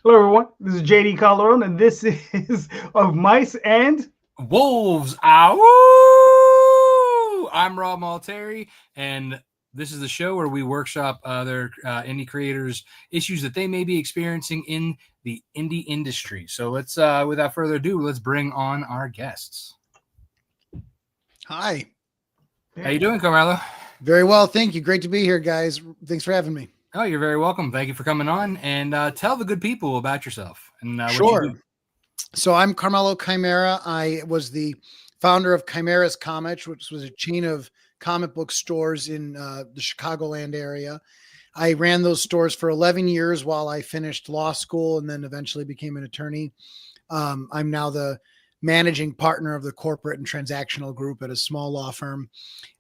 Hello, everyone. This is JD Calderon, and this is of Mice and Wolves. Ow! I'm Rob Multari, and this is the show where we workshop other indie creators' issues that they may be experiencing in the indie industry. So let's, without further ado, let's bring on our guests. Hi. How you doing, Carmelo? Very well, thank you. Great to be here, guys. Thanks for having me. Oh, you're very welcome. Thank you for coming on, and tell the good people about yourself. And Sure. What you do. So I'm Carmelo Chimera. I was the founder of Chimera's Comics, which was a chain of comic book stores in the Chicagoland area. I ran those stores for 11 years while I finished law school and then eventually became an attorney. I'm now the managing partner of the corporate and transactional group at a small law firm.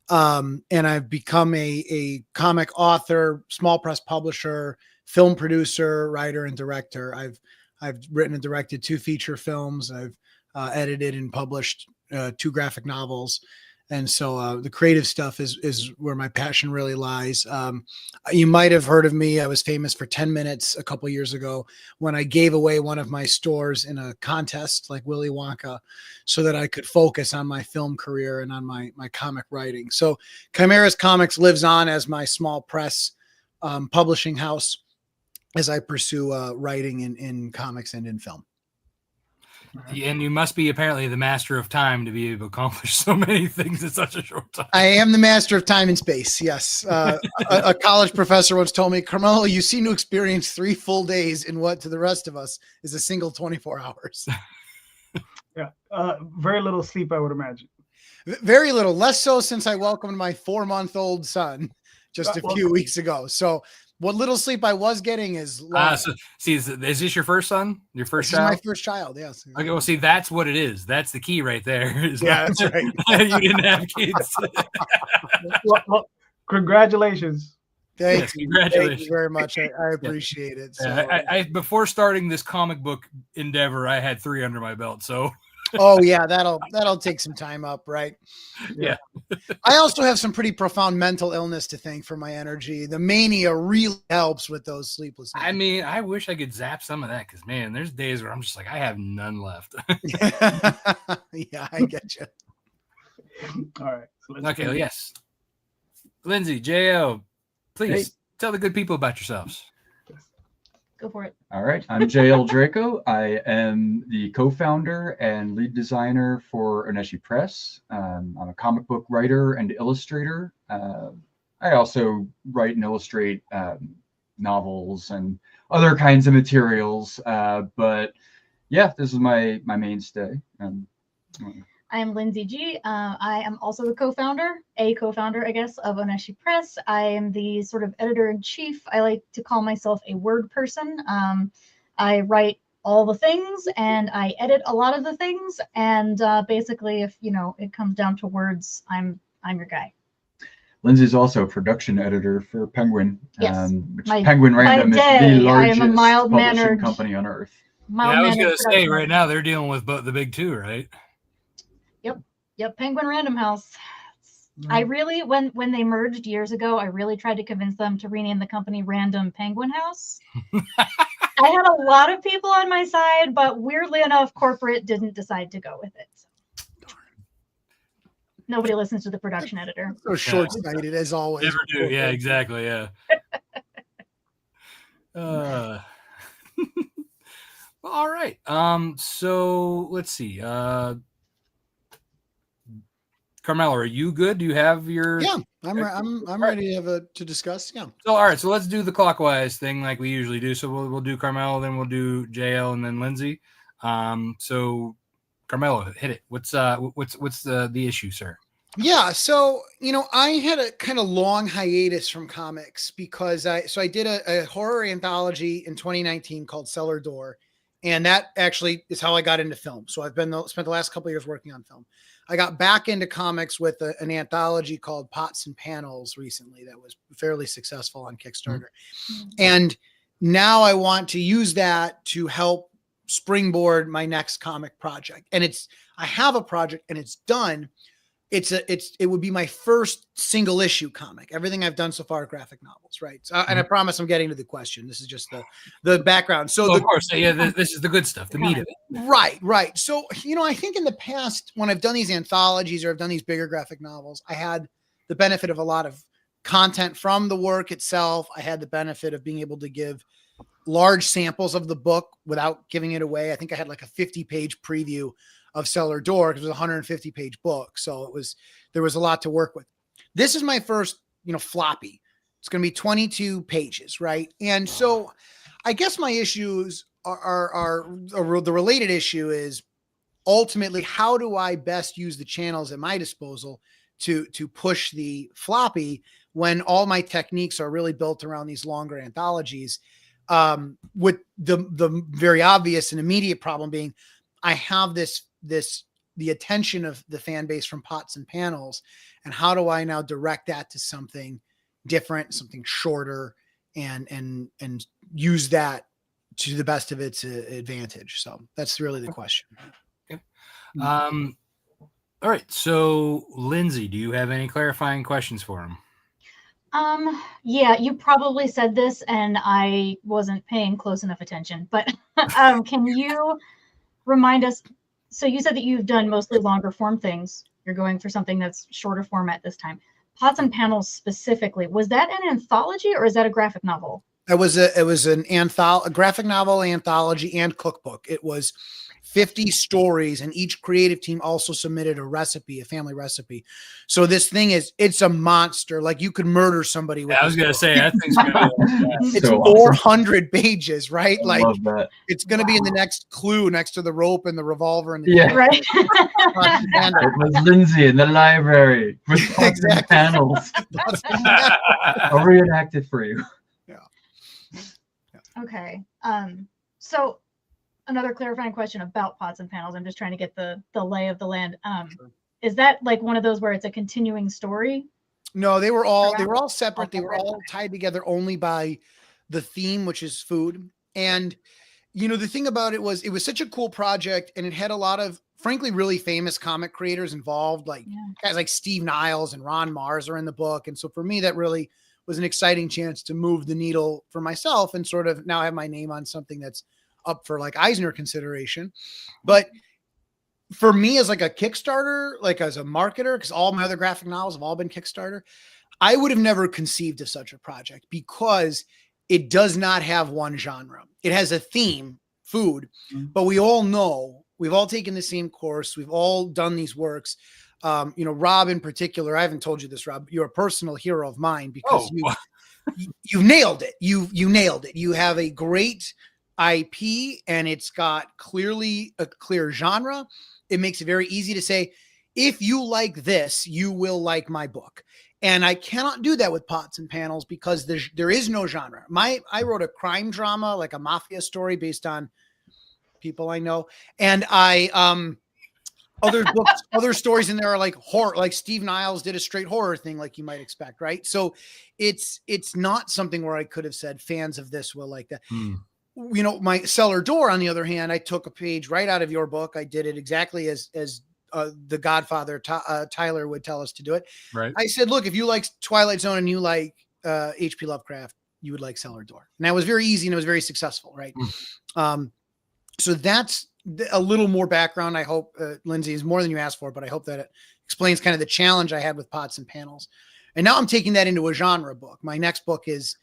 And I've become a comic author, small press publisher, film producer, writer, and director. I've written and directed 2 feature films. I've edited and published 2 graphic novels. And so the creative stuff is where my passion really lies. You might have heard of me. I was famous for 10 minutes a couple years ago when I gave away one of my stores in a contest like Willy Wonka so that I could focus on my film career and on my comic writing. So Chimera's Comics lives on as my small press publishing house as I pursue writing in comics and in film. And you must be apparently the master of time to be able to accomplish so many things in such a short time. I am the master of time and space. Yes. A college professor once told me, Carmelo, you seem to experience 3 full days in what to the rest of us is a single 24 hours. yeah, very little sleep, I would imagine. Very little, less so since I welcomed my 4-month-old son just a few weeks ago. So what little sleep I was getting is so, see, is this your first son? Your first this child? is my first child, yes. Okay, well, see, that's what it is. That's the key right there. Yeah, that's right. You didn't have kids. well, congratulations. Thank you Congratulations. very much. I appreciate it. So, I before starting this comic book endeavor, I had 3 under my belt. So oh yeah, that'll take some time up, right? Yeah. I also have some pretty profound mental illness to thank for my energy. The mania really helps with those sleepless nights. I mean, I wish I could zap some of that because man, there's days where I'm just like, I have none left. Yeah, I get you. All right. So Okay, yes. Lynsey, Jayel, please tell the good people about yourselves. Go for it. All right. I'm Jayel Draco. I am the co-founder and lead designer for Oneshi Press. I'm a comic book writer and illustrator. I also write and illustrate novels and other kinds of materials. But yeah, this is my mainstay. I am Lynsey G. I am also the co-founder, I guess, of Oneshi Press. I am the sort of editor-in-chief. I like to call myself a word person. I write all the things and I edit a lot of the things. And basically, if it comes down to words, I'm your guy. Lynsey's also a production editor for Penguin. Yes. Penguin Random is the largest publishing company on earth. I was going to say right now they're dealing with both the big 2, right? Yep, Penguin Random House. I really, when they merged years ago, I really tried to convince them to rename the company Random Penguin House. I had a lot of people on my side, but weirdly enough, corporate didn't decide to go with it. So. Nobody listens to the production editor. So short-sighted as always. Never do. Yeah, exactly. Yeah. Well, all right. So let's see. Carmelo, are you good? Do you have your? Yeah, I'm ready to discuss. Yeah. So all right, so let's do the clockwise thing like we usually do. So we'll do Carmelo, then we'll do Jayel, and then Lynsey. So Carmelo, hit it. What's the issue, sir? Yeah, so I had a kind of long hiatus from comics because I did a horror anthology in 2019 called Cellar Door, and that actually is how I got into film. So I've spent the last couple of years working on film. I got back into comics with an anthology called Pots and Panels recently that was fairly successful on Kickstarter. Mm-hmm. And now I want to use that to help springboard my next comic project. And I have a project and it's done. it would be my first single issue comic. Everything I've done so far are graphic novels, right? So, and I promise I'm getting to the question. This is just the background. So of course, yeah, this is the good stuff, the meat of it. Right. So, I think in the past when I've done these anthologies or I've done these bigger graphic novels, I had the benefit of a lot of content from the work itself. I had the benefit of being able to give large samples of the book without giving it away. I think I had like a 50-page preview of Cellar Door because it was a 150-page book. So there was a lot to work with. This is my first, floppy. It's going to be 22 pages, right? And so I guess my issues are the related issue is ultimately how do I best use the channels at my disposal to push the floppy when all my techniques are really built around these longer anthologies, with the very obvious and immediate problem being I have the attention of the fan base from Pots and Panels, and how do I now direct that to something different, something shorter, and use that to the best of its advantage. So that's really the question. Okay. All right. So Lynsey, do you have any clarifying questions for him? Yeah, you probably said this and I wasn't paying close enough attention, but can you remind us? So you said that you've done mostly longer form things. You're going for something that's shorter format this time. Pots and Panels specifically, was that an anthology or is that a graphic novel? It was a graphic novel, anthology, and cookbook. It was 50 stories, and each creative team also submitted a family recipe. So this thing it's a monster. Like you could murder somebody with I was going to say, that thing's going to be it's 400 pages, right? I like love that. It's going to be in the next clue next to the rope and the revolver and Right. It was Lynsey in the library with Exactly. panels. I'll reenact it for you. Okay. So another clarifying question about Pots and Panels. I'm just trying to get the lay of the land. Sure. Is that like one of those where it's a continuing story? No, they were all separate. They were all tied together only by the theme, which is food. And the thing about it was such a cool project, and it had a lot of frankly really famous comic creators involved, like guys like Steve Niles and Ron Mars are in the book. And so for me, that really was an exciting chance to move the needle for myself and sort of now have my name on something that's up for like Eisner consideration. But for me as like a Kickstarter, like as a marketer, because all my other graphic novels have all been Kickstarter, I would have never conceived of such a project because it does not have one genre. It has a theme, food, but we all know, we've all taken the same course. We've all done these works. Rob in particular, I haven't told you this, Rob, you're a personal hero of mine because you nailed it. You nailed it. You have a great IP and it's got clearly a clear genre. It makes it very easy to say, if you like this, you will like my book. And I cannot do that with Pots and Panels because there is no genre. I wrote a crime drama, like a mafia story based on people I know. And other books, other stories in there are like horror, like Steve Niles did a straight horror thing, like you might expect. Right. So it's not something where I could have said fans of this will like that. My Cellar Door, on the other hand, I took a page right out of your book. I did it exactly as the Godfather Tyler would tell us to do it. Right. I said, look, if you like Twilight Zone and you like H.P. Lovecraft, you would like Cellar Door. And that was very easy and it was very successful. Right. So that's a little more background. I hope Lynsey is more than you asked for, but I hope that it explains kind of the challenge I had with Pots and Panels. And now I'm taking that into a genre book. My next book is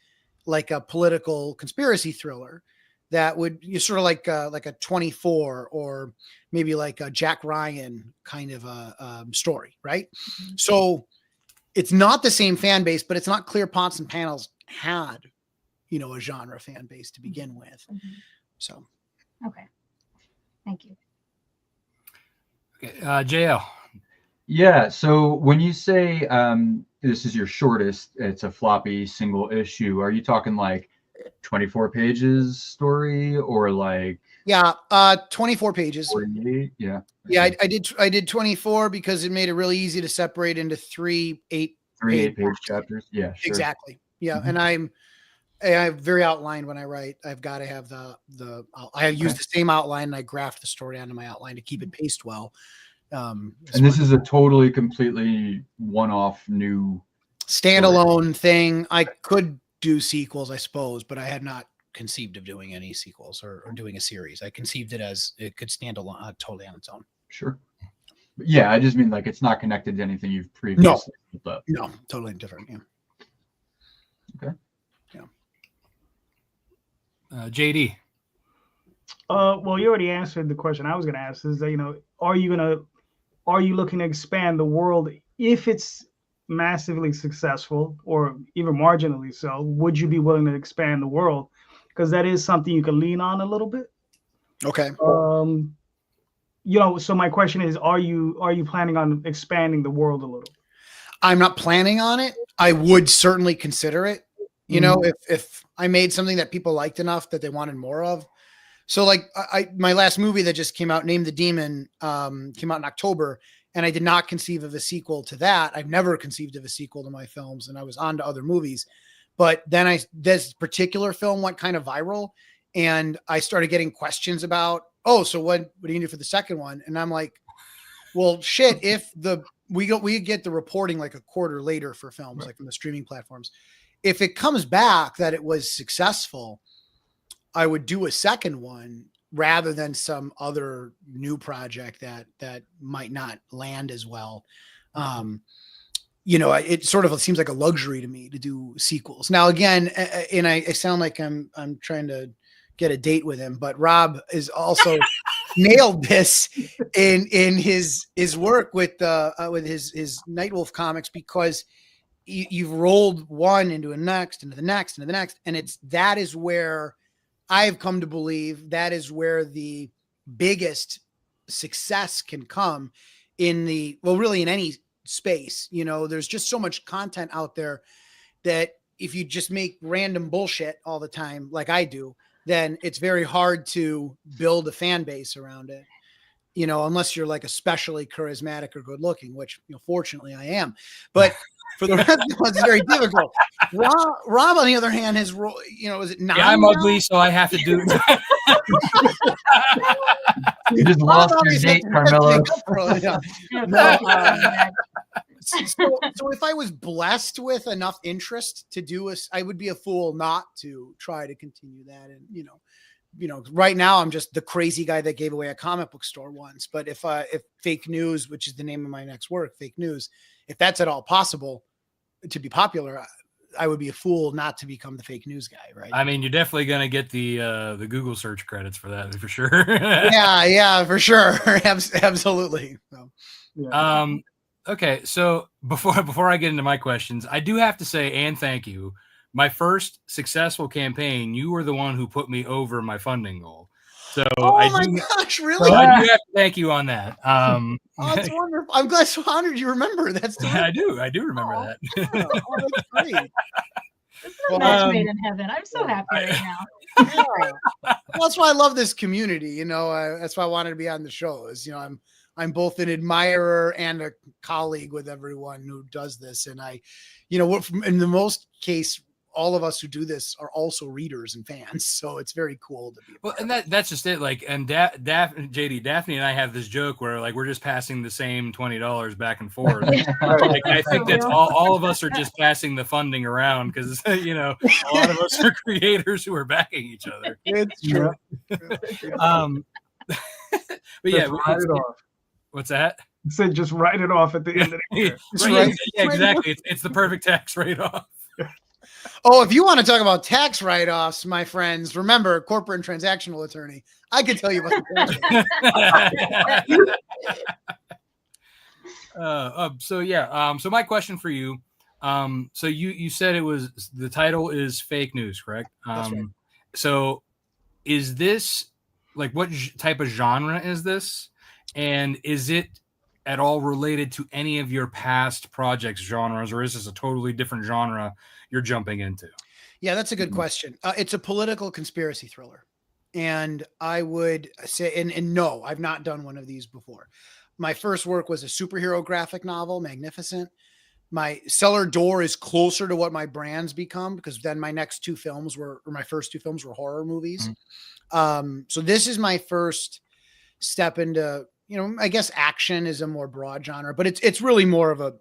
like a political conspiracy thriller that would sort of like a 24 or maybe like a Jack Ryan kind of a story, right? So it's not the same fan base, but it's not clear Pots and Panels had, a genre fan base to begin with. So, okay, thank you. Okay, Jayel. Yeah. So when you say this is your shortest, it's a floppy single issue. Are you talking like 24 pages story or like 24 pages? 48? Yeah. Yeah, I did 24 because it made it really easy to separate into three 8-page chapters. Yeah, sure. Exactly. Yeah, and I'm very outlined when I write. I've got to have I use the same outline and I graft the story onto my outline to keep it paced well. And this is a totally, completely one-off new standalone thing. I could do sequels, I suppose, but I had not conceived of doing any sequels or doing a series. I conceived it as it could stand alone, totally on its own. Sure. But yeah, I just mean like it's not connected to anything you've previously built up. No, totally different. Yeah. Okay. Yeah. JD. Well, you already answered the question I was going to ask. Is that, you know, are you looking to expand the world if it's massively successful or even marginally so? Would you be willing to expand the world? Because that is something you can lean on a little bit. Okay. You know, so my question is, are you planning on expanding the world a little? I'm not planning on it. I would certainly consider it. You know, if I made something that people liked enough that they wanted more of. So like my last movie that just came out, Name the Demon, came out in October, and I did not conceive of a sequel to that. I've never conceived of a sequel to my films, and I was on to other movies. But then this particular film went kind of viral, and I started getting questions about, oh, so what do you do for the second one? And I'm like, well, shit, if we get the reporting like a quarter later for films, right, like from the streaming platforms. If it comes back that it was successful, I would do a second one rather than some other new project that might not land as well. You know, it sort of seems like a luxury to me to do sequels. Now, again, and I sound like I'm trying to get a date with him, but Rob is also nailed this in his work with his Nightwolf comics, because you've rolled one into the next, into the next, into the next, and that is where I've come to believe that is where the biggest success can come really in any space. You know, there's just so much content out there that if you just make random bullshit all the time, like I do, then it's very hard to build a fan base around it, you know, unless you're like especially charismatic or good looking, which, you know, fortunately I am. But for the rest of us, it's very difficult. Rob, on the other hand, is it 9? Yeah, I'm ugly, so I have to do it. You just lost your date, Carmelo. So if I was blessed with enough interest to do I would be a fool not to try to continue that. And, you know, right now I'm just the crazy guy that gave away a comic book store once. But if Fake News, which is the name of my next work, Fake News, if that's at all possible to be popular, I would be a fool not to become the fake news guy, right? I mean, you're definitely going to get the Google search credits for that, for sure. yeah, for sure. Absolutely. So, yeah. Okay, so before I get into my questions, I do have to say, and thank you, my first successful campaign, you were the one who put me over my funding goal. So gosh, really? So I do have to thank you on that. Oh, that's wonderful. I'm glad, so honored you remember. That's I do remember that. Oh, that's great. This is a match made in heaven. I'm so happy right now. Yeah. Well, that's why I love this community. You know, that's why I wanted to be on the show. Is, you know, I'm both an admirer and a colleague with everyone who does this, and in the most case, all of us who do this are also readers and fans, so it's very cool to be. Well, and that's just it. Like, and Daphne and I have this joke where like we're just passing the same $20 back and forth. Like, I think that's all of us are just passing the funding around because you know a lot of us are creators who are backing each other. It's true. But yeah, write it off. What's that? I said just write it off at the end of the year. Right. Yeah, exactly. It's the perfect tax write-off. Oh, if you want to talk about tax write-offs, my friends, remember, corporate and transactional attorney. I can tell you about the So my question for you, so you said it was, the title is Fake News, correct? That's right. So is this like, what type of genre is this? And is it at all related to any of your past projects genres, or is this a totally different genre you're jumping into? Yeah, that's a good question. It's a political conspiracy thriller. And I would say, and no, I've not done one of these before. My first work was a superhero graphic novel, Magnificent. My Cellar Door is closer to what my brands become, because then my first two films were horror movies. So this is my first step into I guess action is a more broad genre, but it's really more of a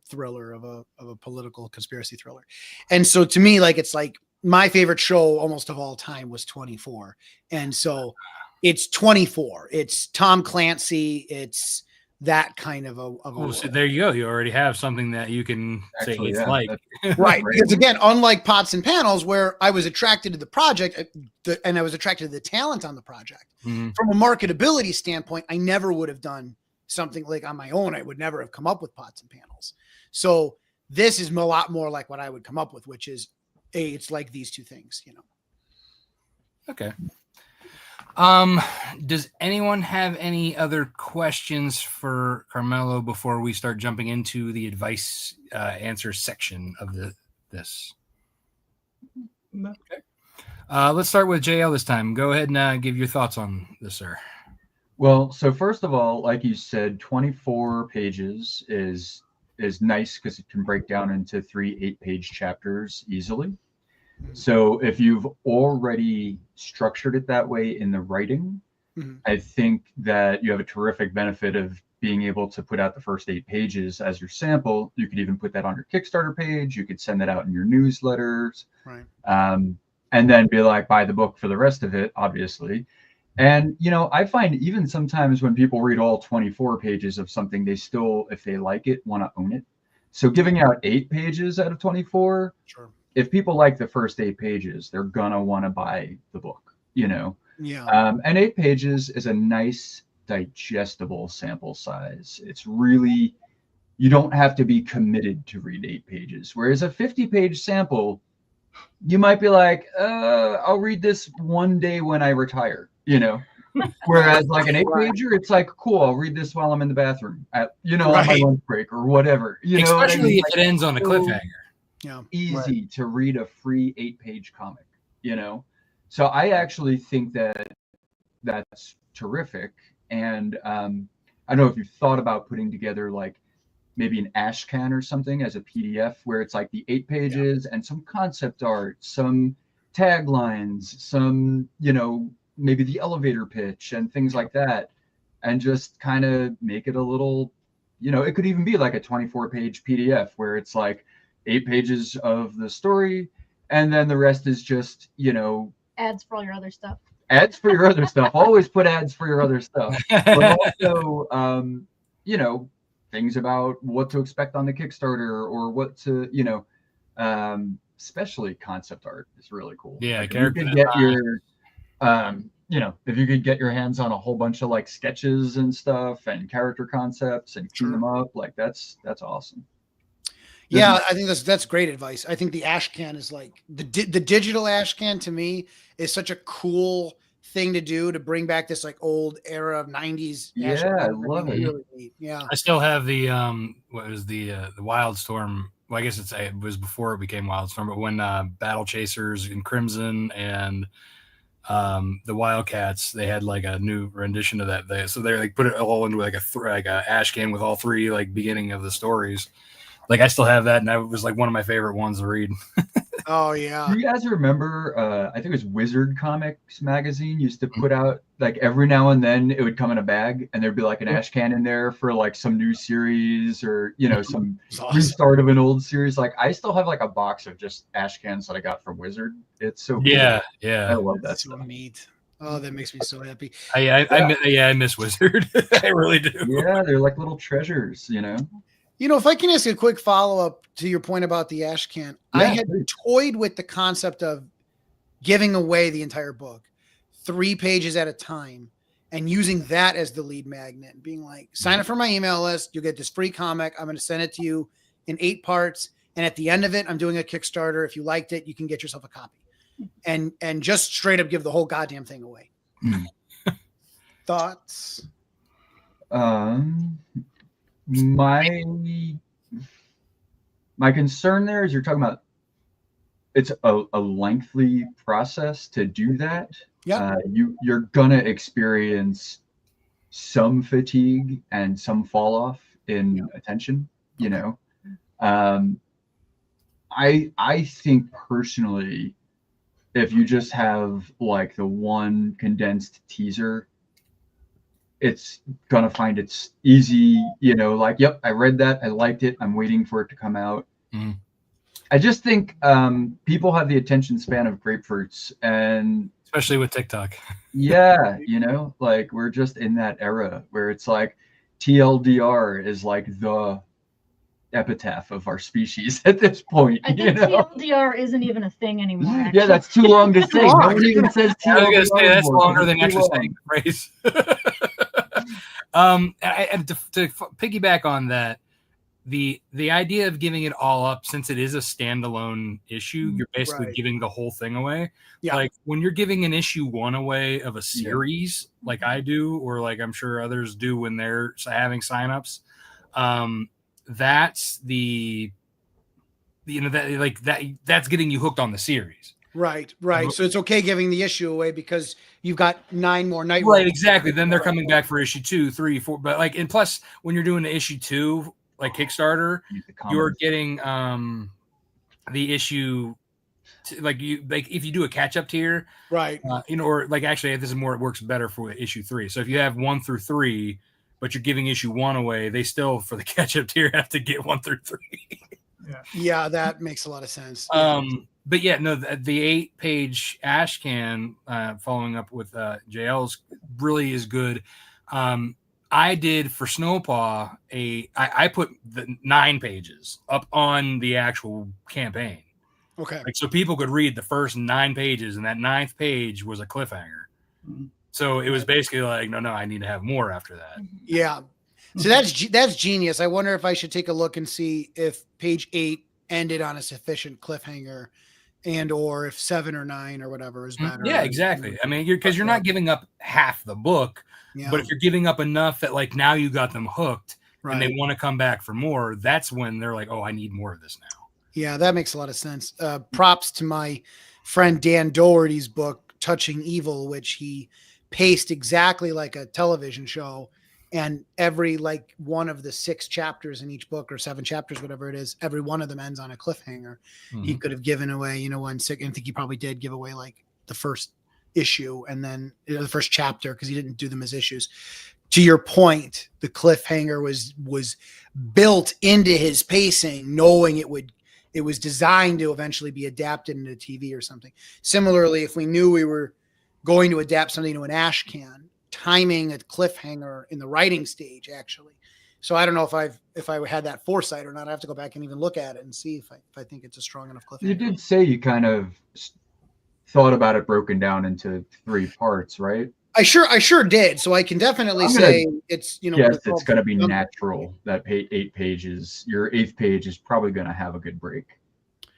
thriller, of a political conspiracy thriller. And so to me, like, it's like my favorite show almost of all time was 24. And so it's 24. It's Tom Clancy. It's that kind of a so there you go. You already have something that you can say it's like. Right. Because again, unlike Pots and Panels, where I was attracted to the project and I was attracted to the talent on the project, from a marketability standpoint, I never would have done something like on my own. I would never have come up with Pots and Panels. So this is a lot more like what I would come up with, which is it's like these two things, Okay. Does anyone have any other questions for Carmelo before we start jumping into the advice answer section of this? No. Okay. Let's start with Jayel this time. Go ahead and give your thoughts on this, sir. Well, so first of all, like you said, 24 pages is nice because it can break down into 3 8-page chapters easily. So if you've already structured it that way in the writing, I think that you have a terrific benefit of being able to put out the first 8 pages as your sample. You could even put that on your Kickstarter page. You could send that out in your newsletters, right? And then be like, buy the book for the rest of it, obviously. And, I find even sometimes when people read all 24 pages of something, they still, if they like it, want to own it. So giving out 8 pages out of 24, sure. If people like the first 8 pages, they're gonna want to buy the book, Yeah. And 8 pages is a nice, digestible sample size. It's really, you don't have to be committed to read 8 pages. Whereas a 50-page sample, you might be like, I'll read this one day when I retire, Whereas like an 8-pager, it's like, cool, I'll read this while I'm in the bathroom at, on my lunch break or whatever. Especially if it ends on a cliffhanger. Easy to read a free 8-page comic, So I actually think that that's terrific. And I don't know if you've thought about putting together like maybe an ash can or something as a PDF where it's like the 8 pages and some concept art, some taglines, some, maybe the elevator pitch and things like that. And just kind of make it a little, it could even be like a 24-page PDF where it's like 8 pages of the story, and then the rest is just, ads for all your other stuff. Ads for your other stuff. Always put ads for your other stuff. But also, things about what to expect on the Kickstarter or what to, especially concept art is really cool. Yeah, like if you could get your, if you could get your hands on a whole bunch of like sketches and stuff and character concepts and clean them up, like that's awesome. Yeah, I think that's great advice. I think the ash can is like the digital ash can to me is such a cool thing to do to bring back this like old era of 90s. Yeah, I love it. Really neat. Yeah, I still have the what was the Wildstorm. Well, I guess it was before it became Wildstorm, but when Battle Chasers and Crimson and the Wildcats, they had like a new rendition of that. So they like put it all into like a ash can with all 3 like beginning of the stories. Like I still have that, and that was like one of my favorite ones to read. Oh yeah. Do you guys remember? I think it was Wizard Comics magazine used to put out like every now and then it would come in a bag, and there'd be like an ash can in there for like some new series or some restart of an old series. Like I still have like a box of just ash cans that I got from Wizard. It's so cool. Yeah. I love that. That's so neat. Oh, that makes me so happy. I miss Wizard. I really do. Yeah, they're like little treasures, If I can ask a quick follow-up to your point about the ash can, I had toyed with the concept of giving away the entire book 3 pages at a time and using that as the lead magnet and being like, sign up for my email list. You'll get this free comic. I'm going to send it to you in 8 parts. And at the end of it, I'm doing a Kickstarter. If you liked it, you can get yourself a copy and just straight up give the whole goddamn thing away. Thoughts? My concern there is you're talking about it's a lengthy process to do that. Yeah. You're gonna experience some fatigue and some fall off in attention, I think personally, if you just have like the one condensed teaser it's gonna find it's easy, like, yep, I read that, I liked it, I'm waiting for it to come out. Mhm. I just think people have the attention span of grapefruits, and especially with TikTok. yeah, like we're just in that era where it's like TLDR is like the epitaph of our species at this point. I think TLDR isn't even a thing anymore. Actually. Yeah, that's too long to say. No one even says TLDR. I was gonna say that's anymore. longer than actually saying the phrase. To piggyback on that, the idea of giving it all up, since it is a standalone issue, you're basically giving the whole thing away. Yeah. Like when you're giving an issue 1 away of a series, like I do, or like I'm sure others do when they're having signups, that's that's getting you hooked on the series. Right. So it's okay giving the issue away because you've got 9 more night. Right, exactly. Then they're coming back for issue 2, 3, 4. But like, and plus, when you're doing the issue 2, like Kickstarter, you're getting the issue. Like if you do a catch up tier, right? Or like actually, this is more. It works better for issue 3. So if you have 1 through 3, but you're giving issue 1 away, they still for the catch up tier have to get 1 through 3. Yeah, that makes a lot of sense. But yeah, no, the 8-page ash can following up with Jayel's really is good. I did for Snowpaw I put the 9 pages up on the actual campaign. Okay. Like so people could read the first 9 pages, and that 9th page was a cliffhanger. Mm-hmm. So it was basically like, no, I need to have more after that. Yeah. So that's genius. I wonder if I should take a look and see if page 8 ended on a sufficient cliffhanger, and or if 7 or 9 or whatever is better. Yeah, exactly. I mean, because you're not giving up half the book, but if you're giving up enough that like now you got them hooked and they want to come back for more, that's when they're like, oh, I need more of this now. Yeah, that makes a lot of sense. Props to my friend Dan Doherty's book, Touching Evil, which he paced exactly like a television show. And every like one of the 6 chapters in each book, or 7 chapters, whatever it is, every one of them ends on a cliffhanger. Mm-hmm. He could have given away, I think he probably did give away like the first issue and then the first chapter because he didn't do them as issues. To your point, the cliffhanger was built into his pacing, knowing it was designed to eventually be adapted into TV or something. Similarly, if we knew we were going to adapt something to an ash can, timing a cliffhanger in the writing stage, actually. So I don't know if I had that foresight or not. I have to go back and even look at it and see if I think it's a strong enough cliffhanger. You did say you kind of thought about it broken down into 3 parts, right? I sure did. So I can definitely say it's yes, it's going to be natural that 8 pages. Your 8th page is probably going to have a good break.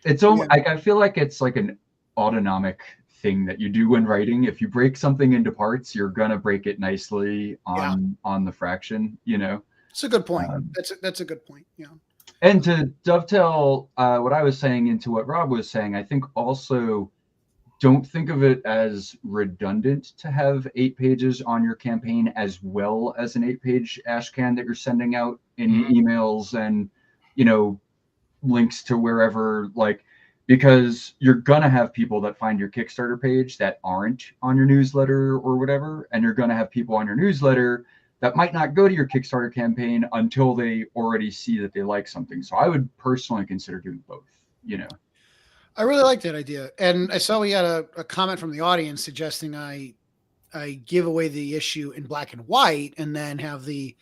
It's almost like I feel like it's like an autonomic thing that you do when writing. If you break something into parts, you're gonna break it nicely on the fraction. It's a good point. That's a good point. Yeah. And to dovetail what I was saying into what Rob was saying, I think also don't think of it as redundant to have 8 pages on your campaign as well as an 8-page ash can that you're sending out in emails and links to wherever, like, because you're gonna have people that find your Kickstarter page that aren't on your newsletter or whatever, and you're gonna have people on your newsletter that might not go to your Kickstarter campaign until they already see that they like something. So I would personally consider doing both. I really like that idea, and I saw we had a comment from the audience suggesting I give away the issue in black and white and then have the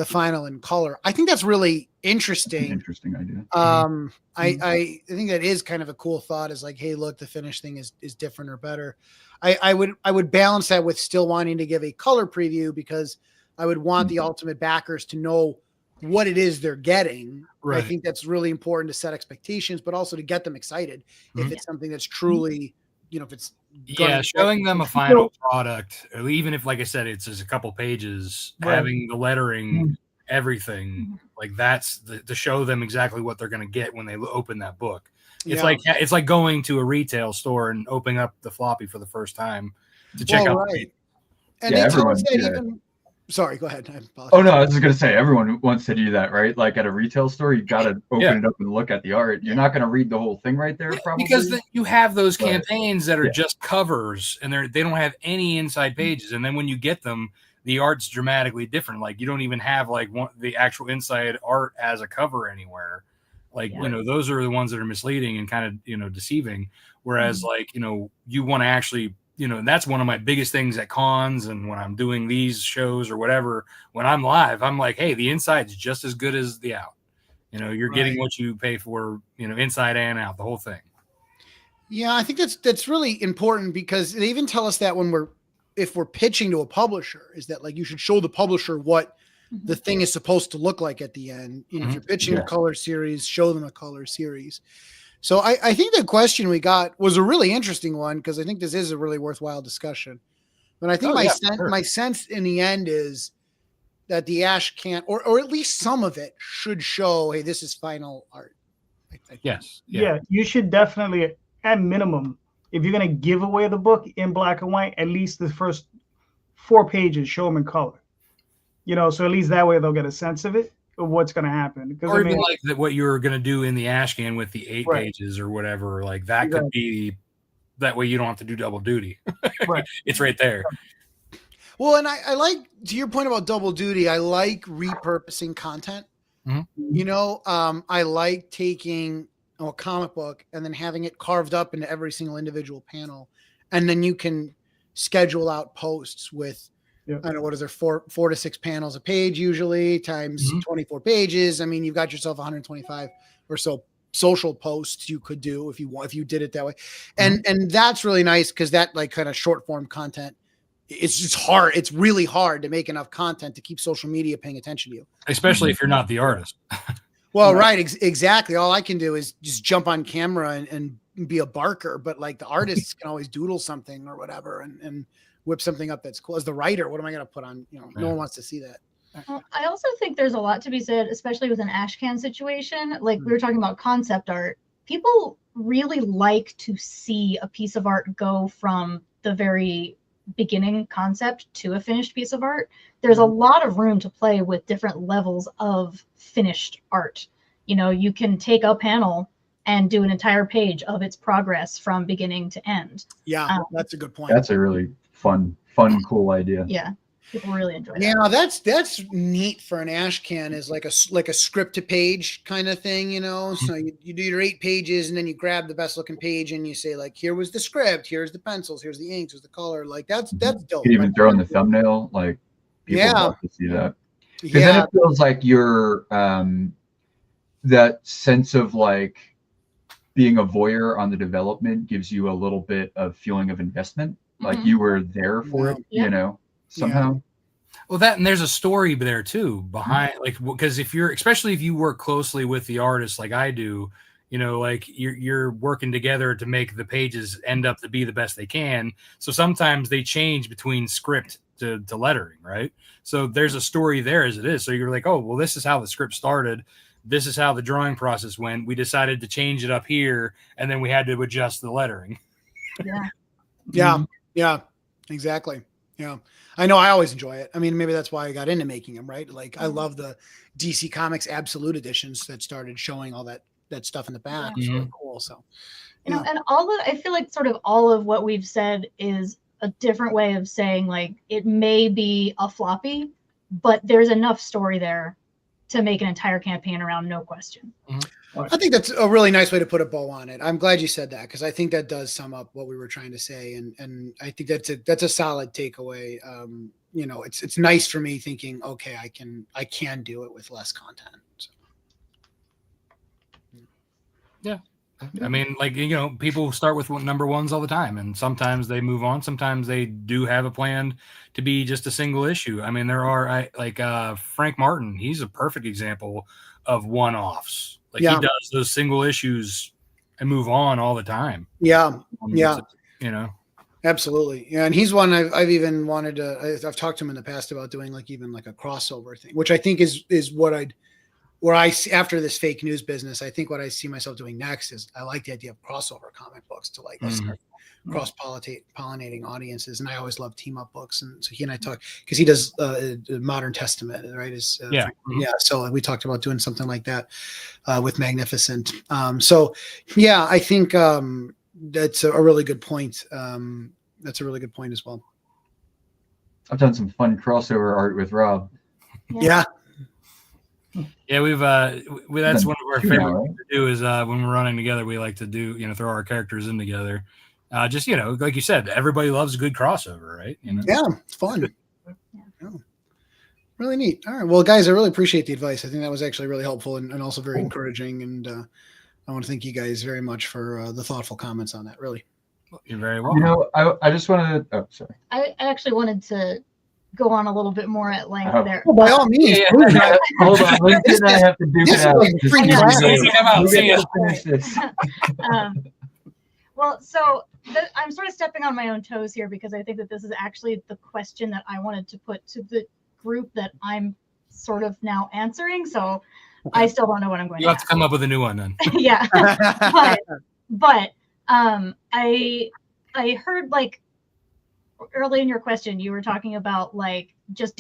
final in color. I think that's really interesting. Interesting idea. I think that is kind of a cool thought, is like, hey, look, the finished thing is different or better. I would balance that with still wanting to give a color preview, because I would want the ultimate backers to know what it is they're getting. Right. I think that's really important to set expectations, but also to get them excited if it's something that's truly, if it's showing them a final product, or even if, like I said, it's just a couple pages, having the lettering, everything, like that's to show them exactly what they're going to get when they open that book. It's like going to a retail store and opening up the floppy for the first time to check out. Right. And they tell us that even. Sorry, go ahead. Oh no, I was just gonna say everyone wants to do that, right? Like at a retail store, you got to open it up and look at the art. You're not gonna read the whole thing right there, probably, because you have those campaigns that are just covers and they don't have any inside pages. And then when you get them, the art's dramatically different. Like you don't even have like the actual inside art as a cover anywhere. Like, you know, those are the ones that are misleading and kind of, you know, deceiving. Whereas like, you know, you want to actually, you know, and that's one of my biggest things at cons and when I'm doing these shows or whatever, when I'm live, I'm like, hey, the inside's just as good as the out. You know, you're getting what you pay for, you know, inside and out, the whole thing. Yeah, I think that's really important because they even tell us that when if we're pitching to a publisher, is that like you should show the publisher what the thing is supposed to look like at the end. You know, if you're pitching a color series, show them a color series. So I think the question we got was a really interesting one because I think this is a really worthwhile discussion. But I think my sense in the end is that the Ash can't, or at least some of it should show, hey, this is final art. Yes. Yeah, you should definitely, at minimum, if you're going to give away the book in black and white, at least the first 4 pages show them in color. You know, so at least that way they'll get a sense of it, of what's going to happen. Because or even like what you were going to do in the Ashcan with the 8 pages or whatever, like that could be, that way you don't have to do double duty. Right. It's right there. Well, and I like, to your point about double duty, I like repurposing content. You know, I like taking a comic book and then having it carved up into every single individual panel. And then you can schedule out posts with, I don't know, what is there, 4 to 6 panels a page usually times 24 pages. I mean, you've got yourself 125 or so social posts you could do if you did it that way. And that's really nice because that like kind of short form content, it's just hard. It's really hard to make enough content to keep social media paying attention to you. Especially if you're not the artist. Well, right. Exactly. All I can do is just jump on camera and be a barker, but like the artists can always doodle something or whatever and whip something up that's cool. As the writer, what am I going to put on? You know, no one wants to see that. Well, I also think there's a lot to be said, especially with an Ashcan situation. Like we were talking about concept art. People really like to see a piece of art go from the very beginning concept to a finished piece of art. There's a lot of room to play with different levels of finished art. You know, you can take a panel and do an entire page of its progress from beginning to end. Yeah, that's a good point. That's a really fun, cool idea. Yeah, people really enjoy that. Yeah, that's neat for an Ashcan, is like a script to page kind of thing, you know. So you do your 8 pages and then you grab the best looking page and you say like, here was the script, here's the pencils, here's the inks, here's the color. Like that's dope. You can even throw in the thumbnail, like people love to see that. Because then it feels like you're that sense of like being a voyeur on the development gives you a little bit of feeling of investment, like you were there for it, you know, somehow. Well, that, and there's a story there too behind, like, because especially if you work closely with the artist, like I do, you know, like you're working together to make the pages end up to be the best they can. So sometimes they change between script to lettering, right? So there's a story there as it is. So you're like, oh, well, this is how the script started. This is how the drawing process went. We decided to change it up here, and then we had to adjust the lettering. Yeah, exactly. Yeah, I know. I always enjoy it. I mean, maybe that's why I got into making them, right? Like, I love the DC Comics Absolute editions that started showing all that stuff in the back. It's really cool. So, you know, and I feel like sort of all of what we've said is a different way of saying like it may be a floppy, but there's enough story there to make an entire campaign around, no question. I think that's a really nice way to put a bow on it. I'm glad you said that because I think that does sum up what we were trying to say, and I think that's a solid takeaway. You know, it's nice for me thinking, okay, I can do it with less content. So. Yeah. I mean, like, you know, people start with number ones all the time, and sometimes they move on. Sometimes they do have a plan to be just a single issue. I mean, there are Frank Martin. He's a perfect example of one-offs. Like he does those single issues and move on all the time. Yeah. You know, absolutely. Yeah. And he's one I've even wanted to, I've talked to him in the past about doing like even like a crossover thing, which I think is what after this fake news business, I think what I see myself doing next is I like the idea of crossover comic books to like start cross-pollinating audiences. And I always love team up books. And so he and I talk because he does Modern Testament, right? So we talked about doing something like that with Magnificent. So yeah, I think that's a really good point. That's a really good point as well. I've done some fun crossover art with Rob. Yeah. Yeah, that's one of our favorite Right? things to do is when we're running together, we like to do, throw our characters in together. Just, like you said, everybody loves a good crossover, right? Yeah, it's fun. Yeah. Really neat. All right. Well, guys, I really appreciate the advice. I think that was actually really helpful and also very encouraging. And I want to thank you guys very much for the thoughtful comments on that. Really. You're very welcome. I just wanted to, sorry. I actually wanted to go on a little bit more at length there. Well, by all means. Yeah. Hold on. Lynsey and I have to duke it out. Like free Finish this. Well, so I'm sort of stepping on my own toes here because I think that this is actually the question that I wanted to put to the group that I'm sort of now answering. So I still don't know what I'm going to have to come up with a new one then. Yeah. but I heard like early in your question, you were talking about like just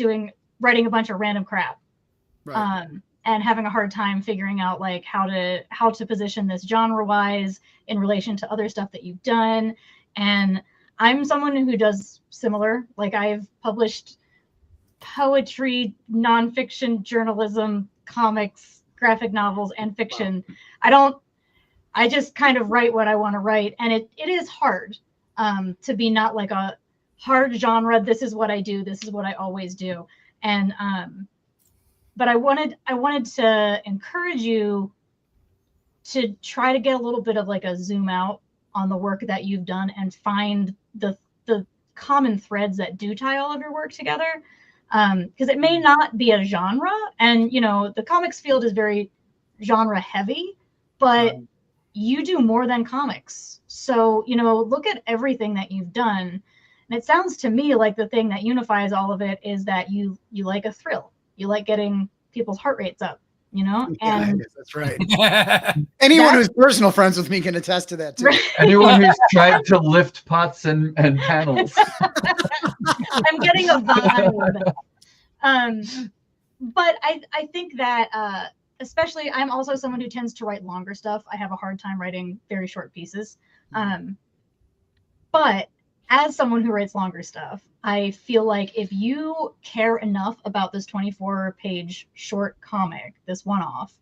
writing a bunch of random crap. Right. And having a hard time figuring out like how to position this genre wise in relation to other stuff that you've done. And I'm someone who does similar. Like I've published poetry, nonfiction, journalism, comics, graphic novels, and fiction. Wow. I just kind of write what I want to write. And it is hard to be not like a hard genre. This is what I do. This is what I always do. And but I wanted to encourage you to try to get a little bit of like a zoom out on the work that you've done and find the common threads that do tie all of your work together. Because it may not be a genre, and the comics field is very genre heavy, but you do more than comics. So look at everything that you've done, and it sounds to me like the thing that unifies all of it is that you like a thrill. You like getting people's heart rates up, and yeah, that's right. Anyone who's personal friends with me can attest to that too. Right. Anyone who's tried to lift pots and panels. I'm getting a vibe. But I think that especially I'm also someone who tends to write longer stuff. I have a hard time writing very short pieces. But as someone who writes longer stuff, I feel like if you care enough about this 24-page short comic, this one-off,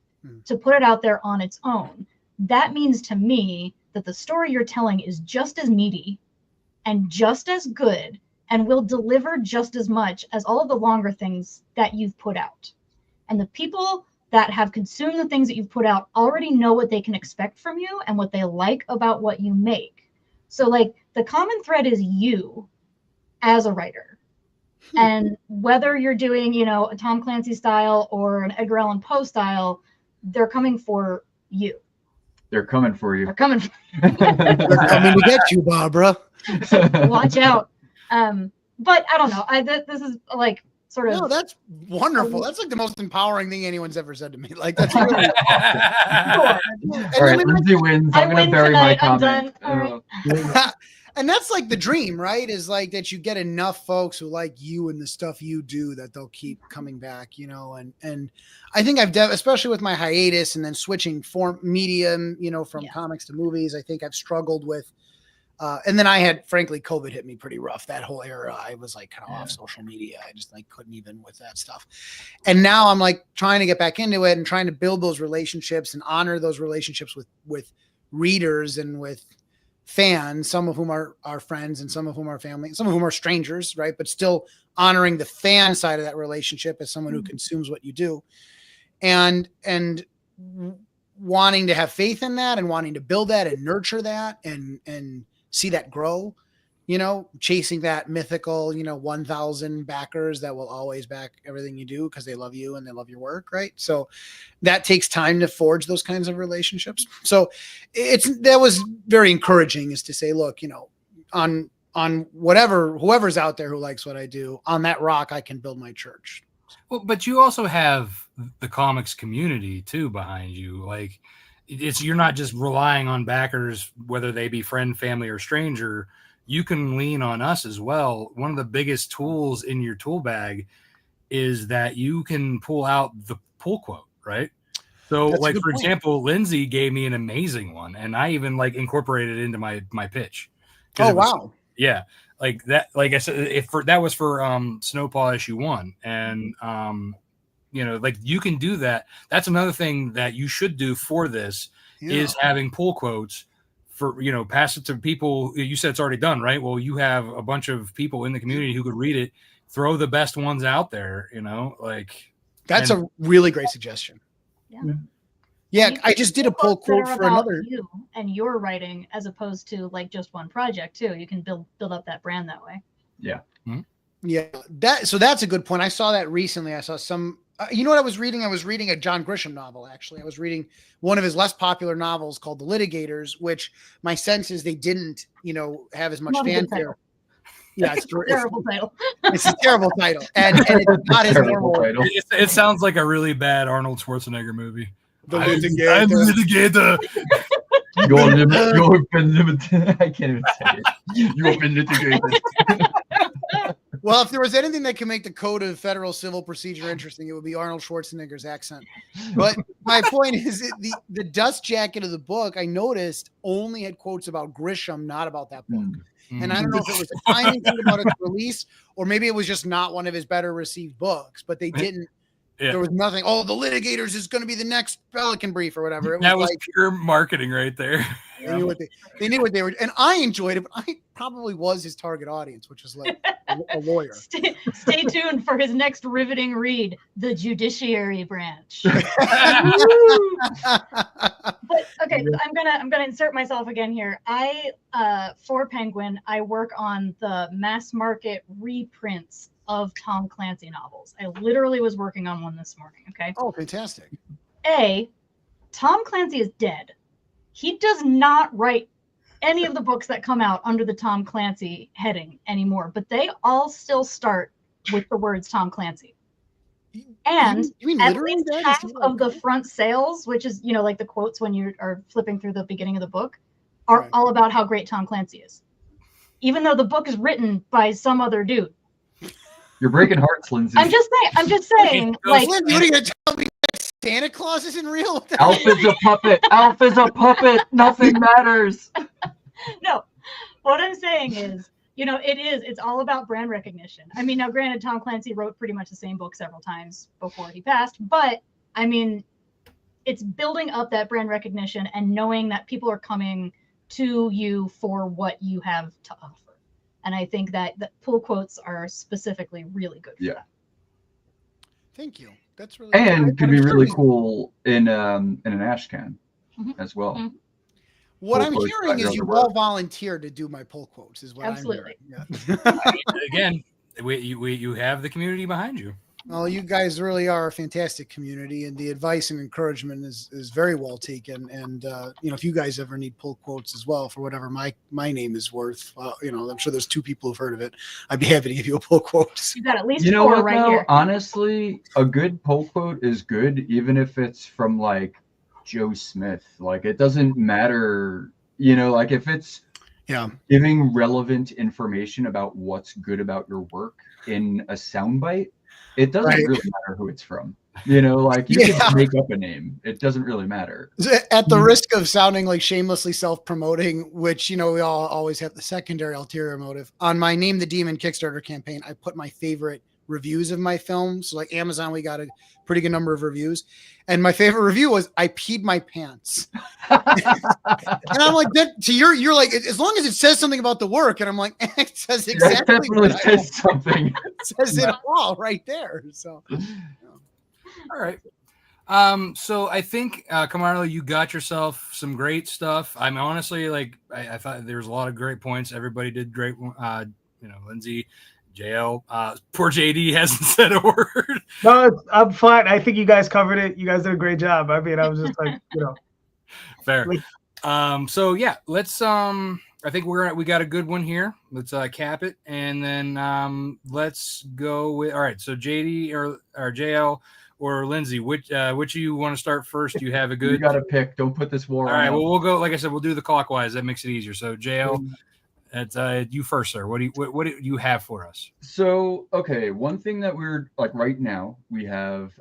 to put it out there on its own, that means to me that the story you're telling is just as meaty and just as good and will deliver just as much as all of the longer things that you've put out. And the people that have consumed the things that you've put out already know what they can expect from you and what they like about what you make. So like the common thread is you as a writer. And whether you're doing, a Tom Clancy style or an Edgar Allan Poe style, they're coming for you. They're coming for you. They're coming for They're coming to get you, Barbara. Watch out. But I don't know. This is like sort of. No, that's wonderful. That's like the most empowering thing anyone's ever said to me. Like that's really All right, Lynsey wins. I'm going to bury my comment. All right. And that's like the dream, right? Is like that you get enough folks who like you and the stuff you do that they'll keep coming back, and I think especially with my hiatus and then switching form medium, from comics to movies, I think I've struggled with, and then I had, frankly, COVID hit me pretty rough. That whole era, I was like kind of off social media. I just like couldn't even with that stuff. And now I'm like trying to get back into it and trying to build those relationships and honor those relationships with readers and with fans, some of whom are our friends and some of whom are family, some of whom are strangers, right? But still honoring the fan side of that relationship as someone who consumes what you do, and wanting to have faith in that and wanting to build that and nurture that and see that grow, chasing that mythical, 1,000 backers that will always back everything you do because they love you and they love your work, right? So that takes time to forge those kinds of relationships. So that was very encouraging, is to say, look, on whoever's out there who likes what I do, on that rock, I can build my church. Well, but you also have the comics community too behind you. Like you're not just relying on backers, whether they be friend, family, or stranger. You can lean on us as well. One of the biggest tools in your tool bag is that you can pull out the pull quote, right? So that's like, for example, Lynsey gave me an amazing one and I even like incorporated it into my pitch. Oh, wow. Yeah. like that, like I said, if for that was for Snowpaw issue 1, and you know, like you can do that. That's another thing that you should do for this is having pull quotes for, you know, pass it to people. You said it's already done, right? Well, you have a bunch of people in the community who could read it. Throw the best ones out there, you know, like that's a really great suggestion. Yeah, I just did a pull quote for another. You and your writing, as opposed to like just one project too. You can build up that brand that way. Yeah. Mm-hmm. Yeah, that's a good point. I saw that recently. I saw some. You know what I was reading? I was reading a John Grisham novel. Actually, I was reading one of his less popular novels called The Litigators, which my sense is they didn't, you know, have as much fanfare. Yeah, it's a terrible title. It's a terrible title, and it's not his normal title. It sounds like a really bad Arnold Schwarzenegger movie. The Litigator. You've been limited. I can't even say it. You've been litigated. Well, if there was anything that could make the Code of Federal Civil Procedure interesting, it would be Arnold Schwarzenegger's accent. But my point is, the dust jacket of the book, I noticed, only had quotes about Grisham, not about that book. And I don't know if it was a timing thing about its release, or maybe it was just not one of his better received books, but they didn't. Yeah. There was nothing. Oh, The Litigators is going to be the next Pelican Brief or whatever. That was like pure marketing right there. They knew what they were, and I enjoyed it. But I probably was his target audience, which is like a lawyer. Stay tuned for his next riveting read, The Judiciary Branch. But okay, I'm gonna insert myself again here. For Penguin, I work on the mass market reprints of Tom Clancy novels. I literally was working on one this morning. Okay. Oh, fantastic. Tom Clancy is dead. He does not write any of the books that come out under the Tom Clancy heading anymore, but they all still start with the words Tom Clancy. And at least half of the front sales, which is, you know, like the quotes when you are flipping through the beginning of the book, are all about how great Tom Clancy is. Even though the book is written by some other dude. You're breaking hearts, Lynsey. I'm just saying. Like, Lynsey, what are you going to tell me? Santa Claus isn't real? Alf is a puppet. Alf is a puppet. Nothing matters. No, what I'm saying is, you know, it's all about brand recognition. I mean, now granted, Tom Clancy wrote pretty much the same book several times before he passed, but I mean, it's building up that brand recognition and knowing that people are coming to you for what you have to offer. And I think that pull quotes are specifically really good for that. Thank you. That's really and could be really cool in an ash can as well. Mm-hmm. What I'm hearing is you all volunteered to do my pull quotes. Is what Absolutely. I'm hearing. Yeah. Again, you have the community behind you. Well, you guys really are a fantastic community, and the advice and encouragement is very well taken. And you know, if you guys ever need pull quotes as well for whatever my name is worth, you know, I'm sure there's 2 people who've heard of it. I'd be happy to give you a pull quote. You got at least 4 what, right here. Honestly, a good pull quote is good, even if it's from like Joe Smith. Like, it doesn't matter, you know, like if it's giving relevant information about what's good about your work in a soundbite. It doesn't really matter who it's from. You know, like you can make up a name. It doesn't really matter. At the risk of sounding like shamelessly self-promoting, which, you know, we all always have the secondary ulterior motive. On my Name the Demon Kickstarter campaign, I put my favorite reviews of my films. So like Amazon, we got a pretty good number of reviews. And my favorite review was, I peed my pants. And I'm like, you're like, as long as it says something about the work. And I'm like, it says exactly definitely says something. It says it all right there. So, all right. So I think, Carmelo, you got yourself some great stuff. I'm honestly like, I thought there was a lot of great points. Everybody did great. You know, Lynsey, Jayel, poor JD hasn't said a word. No, I'm fine. I think you guys covered it. You guys did a great job. I mean, I was just like, you know, fair. So yeah, let's. I think we got a good one here. Let's cap it, and then let's go with. All right, so JD or Jayel or Lynsey, which of you want to start first? You have a good. You got to pick. Don't put this war. All right. Well, we'll go. Like I said, we'll do the clockwise. That makes it easier. So Jayel. It's you first, sir. What do you have for us? So, okay, one thing that we're like right now, we have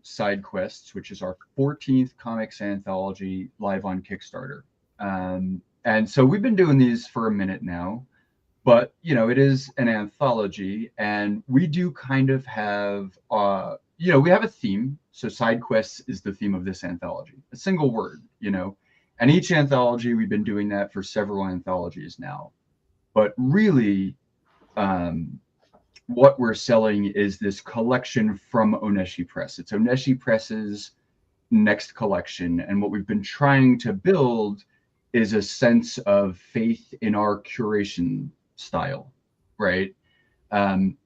Side Quests, which is our 14th comics anthology live on Kickstarter. And so we've been doing these for a minute now. but it is an anthology, and we do kind of have we have a theme. So side quests is the theme of this anthology, a single word, and each anthology, we've been doing that for several anthologies now. But really, what we're selling is this collection from Oneshi Press. It's Oneshi Press's next collection, and what we've been trying to build is a sense of faith in our curation style, right?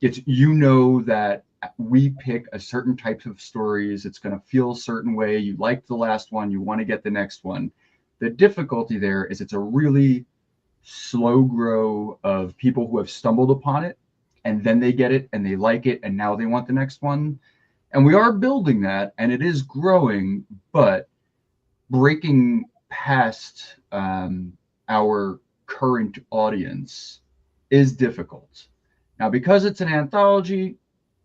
It's that we pick a certain type of stories. It's going to feel a certain way. You liked the last one, you want to get the next one. The difficulty there is it's a really slow grow of people who have stumbled upon it, and then they get it and they like it, and now they want the next one. And we are building that, and it is growing, but breaking past our current audience is difficult. Now, because it's an anthology,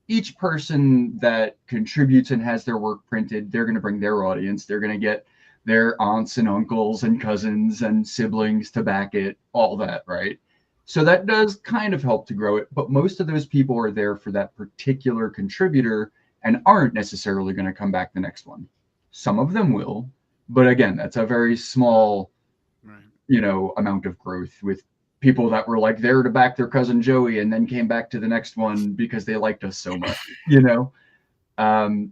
each person that contributes and has their work printed, they're going to bring their audience. They're going to get their aunts and uncles and cousins and siblings to back it, all that, right? So that does kind of help to grow it, but most of those people are there for that particular contributor and aren't necessarily going to come back the next one. Some of them will, but again, that's a very small, amount of growth with people that were like there to back their cousin Joey and then came back to the next one because they liked us so much, And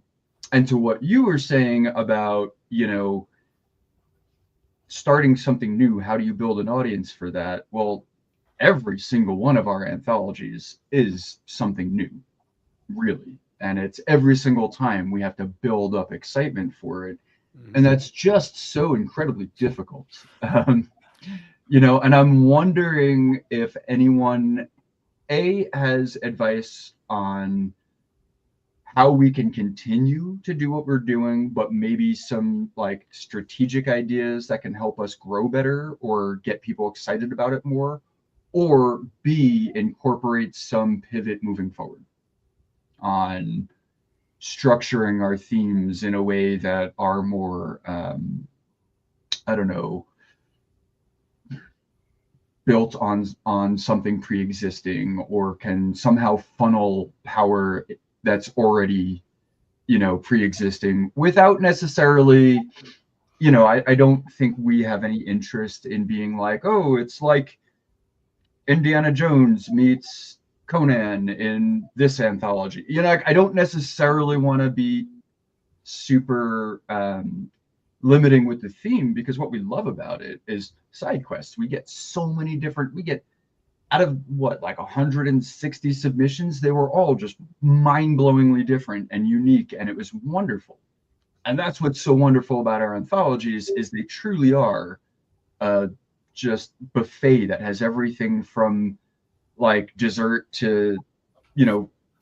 to what you were saying about, starting something new, how do you build an audience for that? Well, every single one of our anthologies is something new, really. And it's every single time we have to build up excitement for it. Mm-hmm. And that's just so incredibly difficult. And I'm wondering if anyone, has advice on how we can continue to do what we're doing, but maybe some like strategic ideas that can help us grow better or get people excited about it more, or B, incorporate some pivot moving forward on structuring our themes in a way that are more, built on something pre-existing, or can somehow funnel power that's already, pre-existing without necessarily, I don't think we have any interest in being like, oh, it's like Indiana Jones meets Conan in this anthology. I don't necessarily want to be super limiting with the theme, because what we love about it is side quests. We get so many different, out of 160 submissions, they were all just mind-blowingly different and unique, and it was wonderful. And that's what's so wonderful about our anthologies, is they truly are just buffet that has everything from like dessert to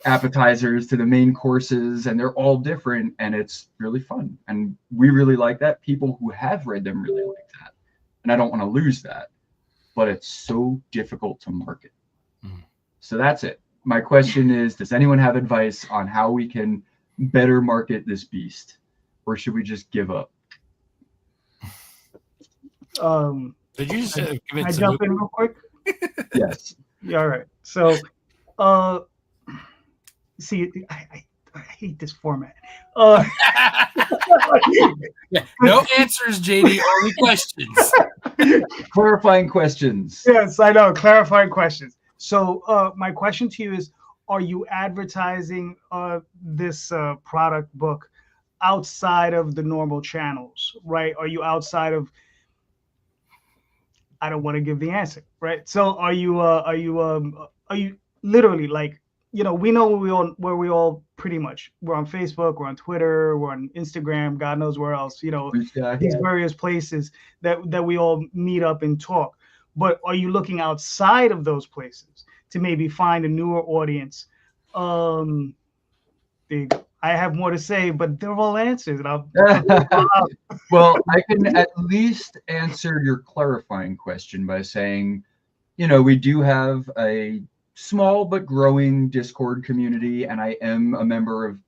appetizers to the main courses, and they're all different, and it's really fun, and we really like that. People who have read them really like that, and I don't want to lose that, but it's so difficult to market. So that's it. My question is, does anyone have advice on how we can better market this beast, or should we just give up? Did you just can I jump in real quick? Yes. Yeah, all right. So see, I hate this format. Yeah, no answers, JD, only questions. Clarifying questions. Yes, I know. Clarifying questions. So my question to you is, are you advertising this product book outside of the normal channels, right? Are you outside of, I don't want to give the answer, right? So are you literally like, we know where we all pretty much, we're on Facebook, we're on Twitter, we're on Instagram, God knows where else, these various places that we all meet up and talk. But are you looking outside of those places to maybe find a newer audience? I have more to say, but they're all answers. And Well, I can at least answer your clarifying question by saying, we do have a small but growing Discord community, and I am a member of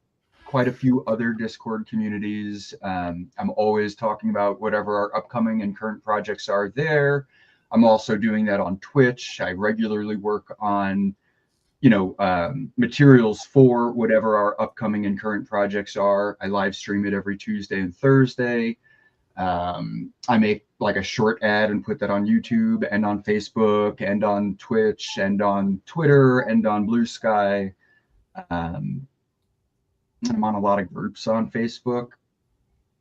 quite a few other Discord communities. I'm always talking about whatever our upcoming and current projects are there. I'm also doing that on Twitch. I regularly work on, materials for whatever our upcoming and current projects are. I live stream it every Tuesday and Thursday. I make like a short ad and put that on YouTube and on Facebook and on Twitch and on Twitter and on Blue Sky. I'm on a lot of groups on Facebook,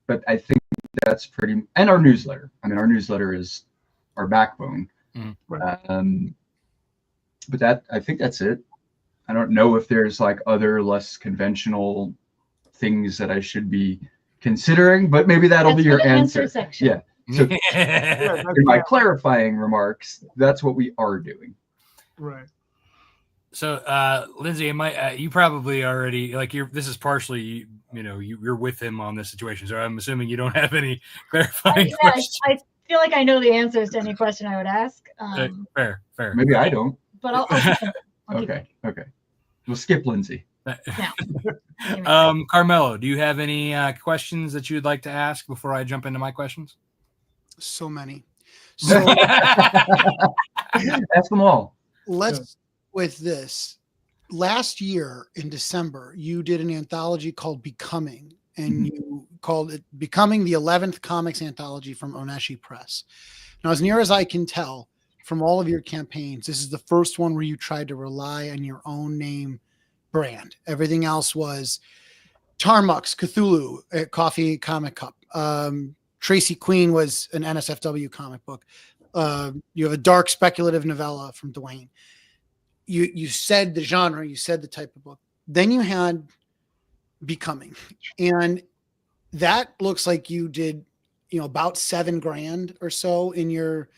but I think that's and our newsletter. I mean, our newsletter is our backbone. But I think that's it. I don't know if there's like other less conventional things that I should be considering, but maybe that'll be your answer. Section. Yeah. So in my clarifying remarks, that's what we are doing. Right. So, Lynsey, you probably already this is partially, you're with him on this situation. So I'm assuming you don't have any clarifying questions. I feel like I know the answers to any question I would ask. Fair. Maybe I don't. But I'll Okay. We'll skip Lynsey. Carmelo, do you have any questions that you'd like to ask before I jump into my questions? So many. So ask them all. Let's with this. Last year in December, you did an anthology called Becoming, and you called it Becoming, the 11th comics anthology from Oneshi Press. Now, as near as I can tell from all of your campaigns, this is the first one where you tried to rely on your own name brand. Everything else was Tarmux, Cthulhu, Coffee Comic Cup. Tracy Queen was an NSFW comic book. You have a dark speculative novella from Dwayne. You said the genre, you said the type of book. Then you had Becoming, and that looks like you did, about $7,000 or so in your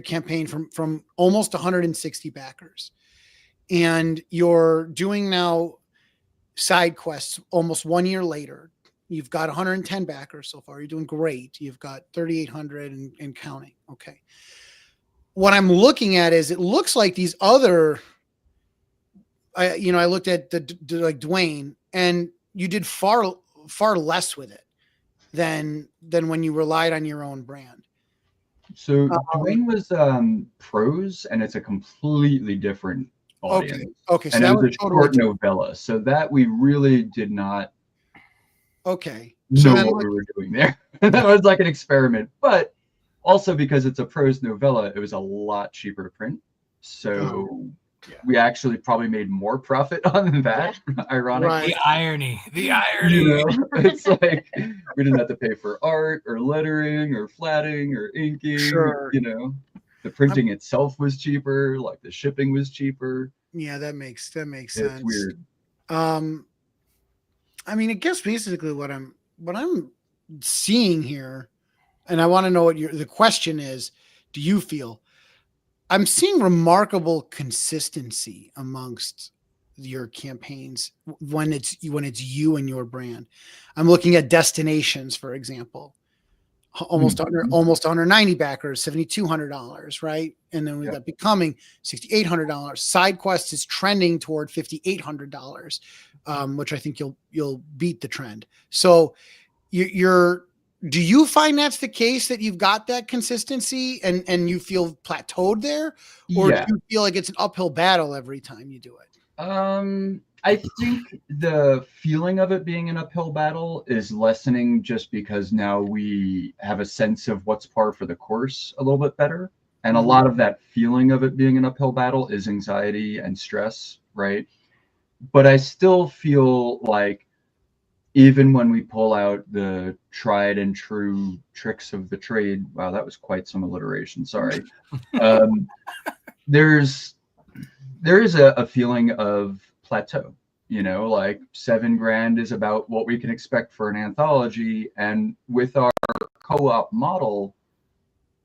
campaign from almost 160 backers. And you're doing now side quests almost 1 year later. You've got 110 backers so far. You're doing great. You've got 3,800 and counting. Okay. What I'm looking at is it looks like these other, I looked at like Dwayne, and you did far less with it than when you relied on your own brand. So Dwayne was prose, and it's a completely different audience. Okay. So and that it was a short totally novella. So that we really did not know what we were doing there. That was like an experiment. But also because it's a prose novella, it was a lot cheaper to print. So we actually probably made more profit on that, ironically. Right. The irony. It's like we didn't have to pay for art or lettering or flatting or inking. Sure. The printing itself was cheaper, like the shipping was cheaper. Yeah, that makes sense. It's weird. I mean, I guess basically what I'm seeing here, and I want to know what the question is, do you feel? I'm seeing remarkable consistency amongst your campaigns when it's you and your brand. I'm looking at Destinations, for example. Almost under 190 backers, $7,200, right? And then we've got Becoming, $6,800. Side Quest is trending toward $5,800, which I think you'll beat the trend. So do you find that's the case, that you've got that consistency and you feel plateaued there, or do you feel like it's an uphill battle every time you do it? I think the feeling of it being an uphill battle is lessening just because now we have a sense of what's par for the course a little bit better. And a lot of that feeling of it being an uphill battle is anxiety and stress, right? But I still feel like even when we pull out the tried and true tricks of the trade, wow, that was quite some alliteration, sorry. There is a feeling of plateau, like $7,000 is about what we can expect for an anthology. And with our co-op model,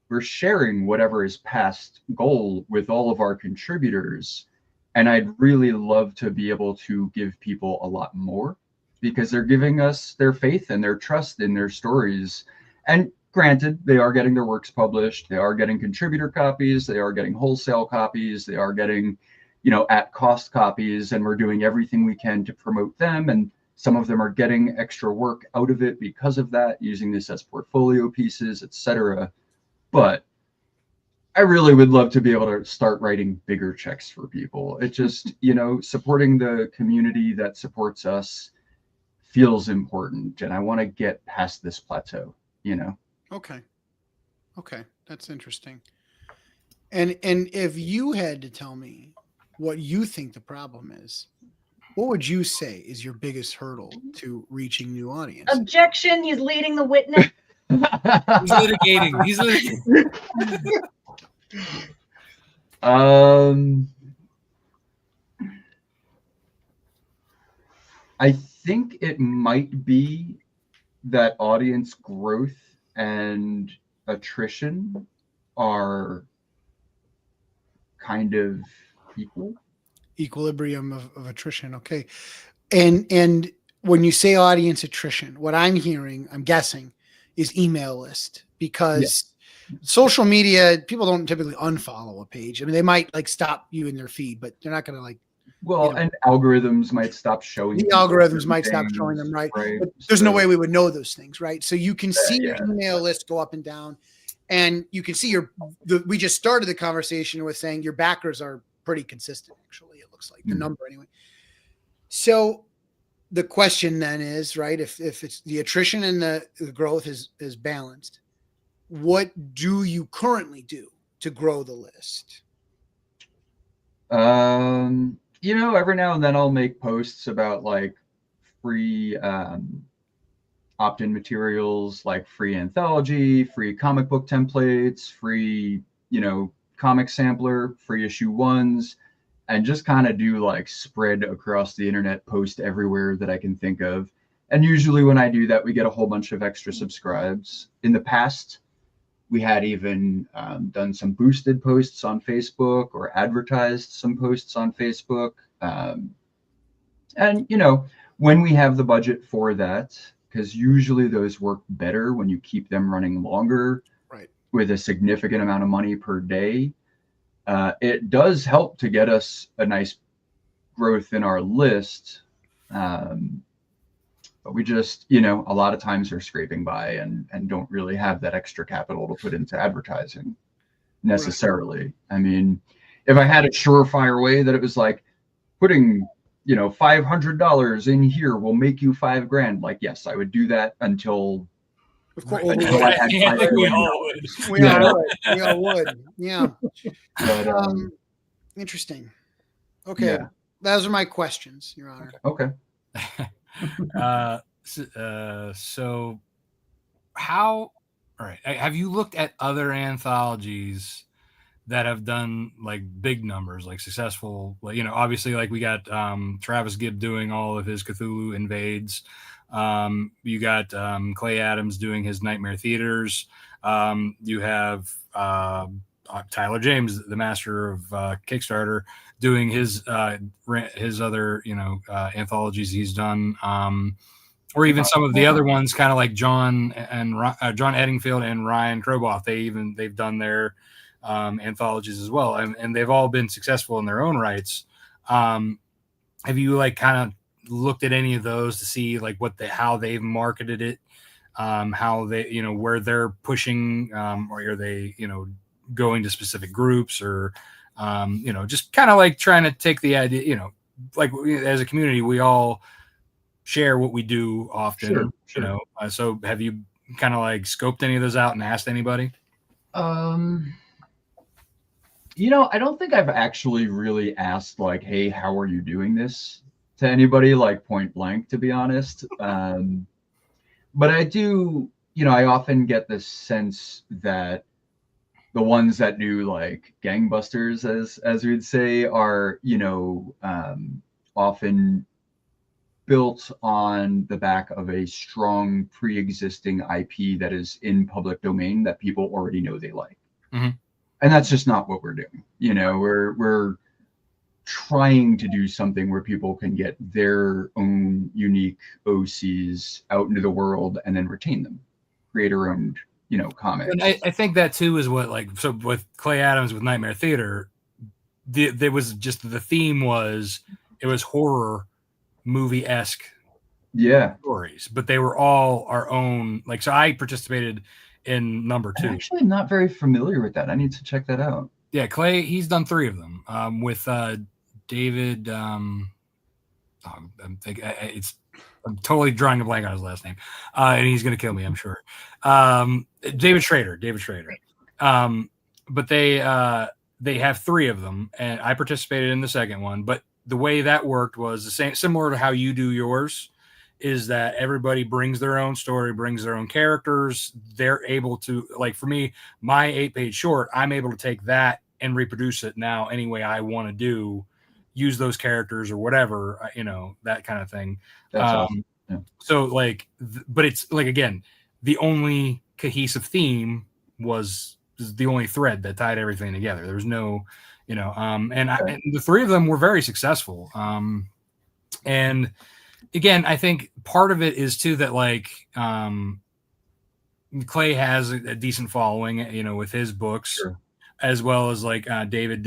we're sharing whatever is past goal with all of our contributors. And I'd really love to be able to give people a lot more, because they're giving us their faith and their trust in their stories. And granted, they are getting their works published. They are getting contributor copies. They are getting wholesale copies. They are getting at cost copies, and we're doing everything we can to promote them. And some of them are getting extra work out of it because of that, using this as portfolio pieces, etc. But I really would love to be able to start writing bigger checks for people. It just, supporting the community that supports us feels important, and I want to get past this plateau. Okay. Okay. That's interesting. And if you had to tell me what you think the problem is, what would you say is your biggest hurdle to reaching new audiences? Objection. He's leading the witness. He's litigating. He's litigating. I think it might be that audience growth and attrition are kind of equal. Equilibrium of attrition. Okay. And when you say audience attrition, what I'm hearing, I'm guessing, is email list, because social media, people don't typically unfollow a page. I mean, they might like stop you in their feed, but they're not going to like. Well, and algorithms might stop showing. The algorithms might stop showing them, right? But there's no way we would know those things, right? So you can see your email list go up and down, and you can see we just started the conversation with saying your backers are pretty consistent. Actually, it looks like the number anyway. So the question then is, right, if it's the attrition and the growth is balanced, what do you currently do to grow the list? Every now and then I'll make posts about like free opt-in materials, like free anthology, free comic book templates, free, comic sampler, free issue ones, and just kind of do like spread across the internet, post everywhere that I can think of. And usually when I do that, we get a whole bunch of extra subscribes. In the past, we had even done some boosted posts on Facebook or advertised some posts on Facebook. And, when we have the budget for that, because usually those work better when you keep them running longer, right, with a significant amount of money per day, it does help to get us a nice growth in our list. But we just, a lot of times are scraping by and don't really have that extra capital to put into advertising necessarily. Right. I mean, if I had a surefire way that it was like putting, $500 in here will make you $5,000. Like, yes, I would do that until. Of course, I had we all would. We all would. Yeah. But, interesting. Okay. Yeah. Those are my questions, Your Honor. Okay. So how, all right, have you looked at other anthologies that have done like big numbers, like successful, like, obviously like we got Travis Gibb doing all of his Cthulhu Invades. You got Clay Adams doing his Nightmare Theaters. You have Tyler James, the master of Kickstarter, doing his other anthologies he's done, or even some of the other ones, kind of like John Eddingfield and Ryan Kroboff. They've done their anthologies as well, and they've all been successful in their own rights. Have you like kind of looked at any of those to see like how they've marketed it, how they where they're pushing, or are they going to specific groups, or just kind of like trying to take the idea, like as a community we all share what we do often. Sure. So have you kind of like scoped any of those out and asked anybody? I don't think I've actually really asked like, hey, how are you doing this, to anybody, like point blank, to be honest. But I do, I often get this sense that the ones that do like gangbusters, as we'd say, are, often built on the back of a strong pre-existing IP that is in public domain that people already know they like. Mm-hmm. And that's just not what we're doing. We're trying to do something where people can get their own unique OCs out into the world and then retain them, creator-owned, comics. And I think that too is what, like, so with Clay Adams with Nightmare Theater, there was just the theme was it was horror movie-esque stories, but they were all our own. Like, so I participated in number 2. I'm actually not very familiar with that. I need to check that out. Yeah, Clay, he's done 3 of them with David. I'm totally drawing a blank on his last name, and he's going to kill me, I'm sure. David Schrader. But they have 3 of them, and I participated in the second one. But the way that worked was the same, similar to how you do yours, is that everybody brings their own story, brings their own characters. They're able to, like for me, my 8-page short, I'm able to take that and reproduce it now any way I want to do, use those characters or whatever, that kind of thing. That's awesome. Yeah. So like, but it's like, again, the only cohesive theme was the only thread that tied everything together. There was no, and the 3 of them were very successful. And again, I think part of it is too that like Clay has a decent following, with his books, Sure. as well as like David,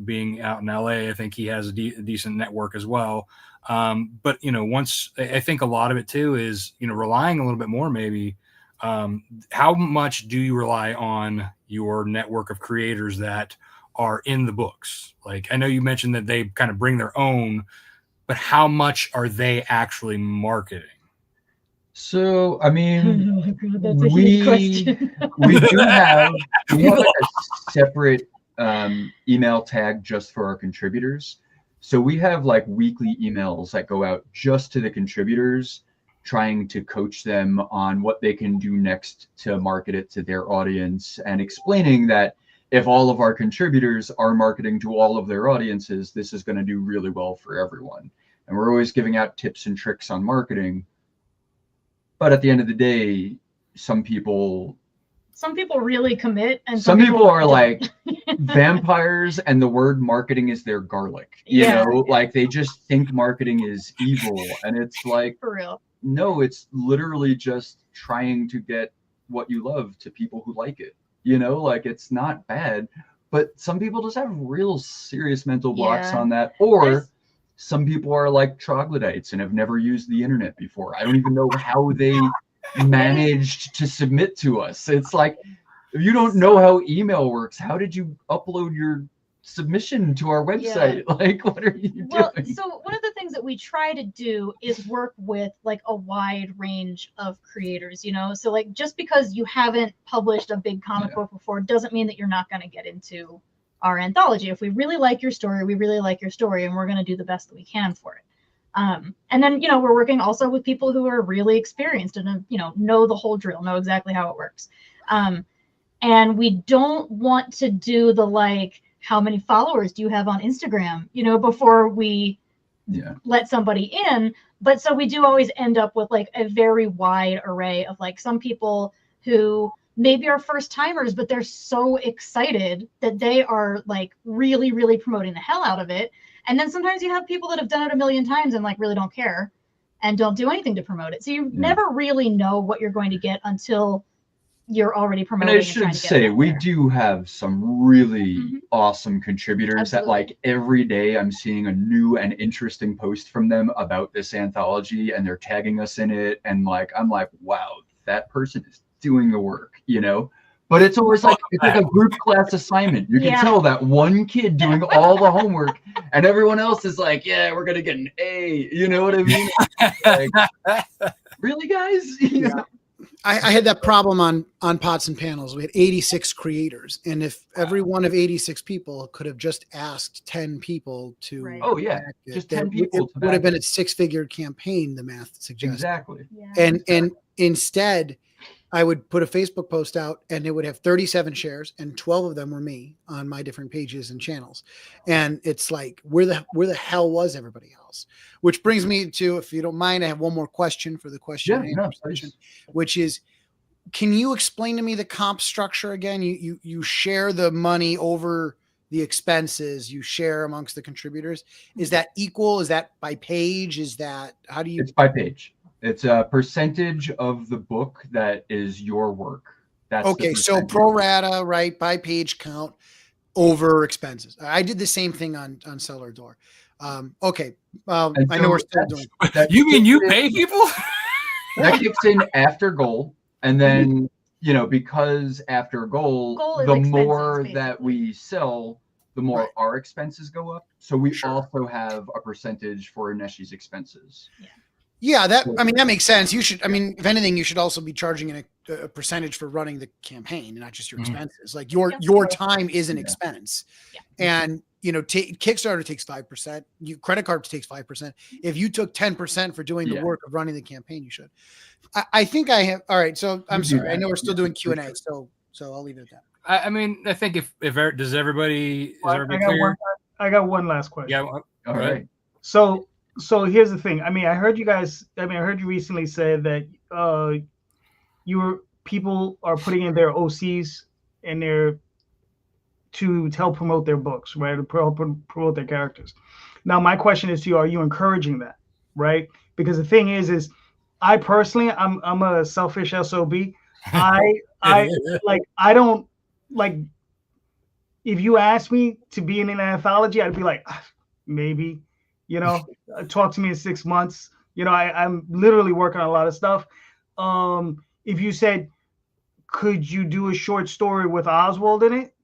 being out in LA. I think he has a decent network as well. But once I think a lot of it too is relying a little bit more maybe. How much do you rely on your network of creators that are in the books? Like I know you mentioned that they kind of bring their own, but how much are they actually marketing? So, I mean, Oh my God, that's a huge question. we have like a separate email tag just for our contributors. So we have like weekly emails that go out just to the contributors, trying to coach them on what they can do next to market it to their audience, and explaining that if all of our contributors are marketing to all of their audiences, this is going to do really well for everyone. And we're always giving out tips and tricks on marketing. But at the end of the day, some people really commit, and some people are like vampires, and the word marketing is their garlic. Like they just think marketing is evil, and it's like, for real. No, it's literally just trying to get what you love to people who like it. Like it's not bad, but some people just have real serious mental blocks on that, or some people are like troglodytes and have never used the internet before. I don't even know how they managed to submit to us. It's like, if you don't know how email works, how did you upload your submission to our website? Like, what are you doing? So one of the things that we try to do is work with like a wide range of creators, so like just because you haven't published a big comic book before doesn't mean that you're not going to get into our anthology. If we really like your story, we really like your story, and we're going to do the best that we can for it. And then we're working also with people who are really experienced and know the whole drill, know exactly how it works. And we don't want to do the like, how many followers do you have on Instagram, before we let somebody in. But so we do always end up with like a very wide array of like some people who maybe are first timers, but they're so excited that they are like really, really promoting the hell out of it. And then sometimes you have people that have done it a million times and like really don't care and don't do anything to promote it. So you never really know what you're going to get until you're already promoting. And I should say, we do have some really awesome contributors that like every day I'm seeing a new and interesting post from them about this anthology, and they're tagging us in it. And like, I'm like, wow, that person is doing the work, but it's always like, it's like a group class assignment. You can tell that one kid doing all the homework and everyone else is like, yeah, we're going to get an A. You know what I mean? Like, really, guys? I had that problem on Pots and Panels. We had 86 creators, and if every one of 86 people could have just asked 10 people to, just 10 people, it would have been a 6-figure campaign. The math suggests exactly. And instead, I would put a Facebook post out, and it would have 37 shares, and 12 of them were me on my different pages and channels. And it's like, where the hell was everybody else? Which brings me to, if you don't mind, I have one more question for the question section, which is, can you explain to me the comp structure again? You share the money over the expenses, you share amongst the contributors. Is that equal? Is that by page? Is that, how do you? It's by page. It's a percentage of the book that is your work. That's okay. So pro rata, right? By page count over expenses. I did the same thing on Cellar Door. Okay. I know we're still doing that. You mean you pay people? That kicks in after goal. And then because after goal is the expenses, more that basically. we sell, the more Right. our expenses go up. So we Sure. also have a percentage for Ineshi's expenses. Yeah, that makes sense. You should, if anything, you should also be charging a percentage for running the campaign, and not just your Mhm. expenses. Like your time is an expense, and Kickstarter takes 5%. Credit card takes 5%. If you took 10% for doing the work of running the campaign, you should. I think I have. All right, so I'm sorry. I know we're still doing Q&A, so I'll leave it at that. I think if does everybody clear? I got one last question. Yeah. All right. So here's the thing. I heard you guys. I heard you recently said that people are putting in their OCs in there to help promote their books, right? To help promote their characters. Now, my question is to you: are you encouraging that, right? Because the thing is I personally, I'm a selfish SOB. I don't like. If you ask me to be in an anthology, I'd be like, maybe, talk to me in 6 months. I'm literally working on a lot of stuff. If you said, could you do a short story with Oswald in it?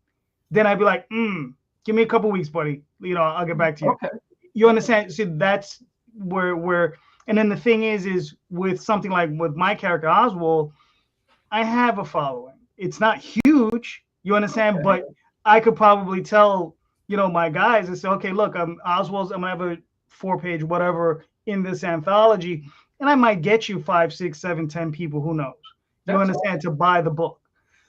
Then I'd be like, give me a couple weeks, buddy. I'll get back to you. Okay. You understand? So that's where, and then the thing is with something like with my character Oswald, I have a following. It's not huge, you understand? But I could probably tell, my guys and say, okay, look, I'm gonna have a 4-page whatever in this anthology, and I might get you 5, 6, 7, 10 people, who knows? You understand, to buy the book.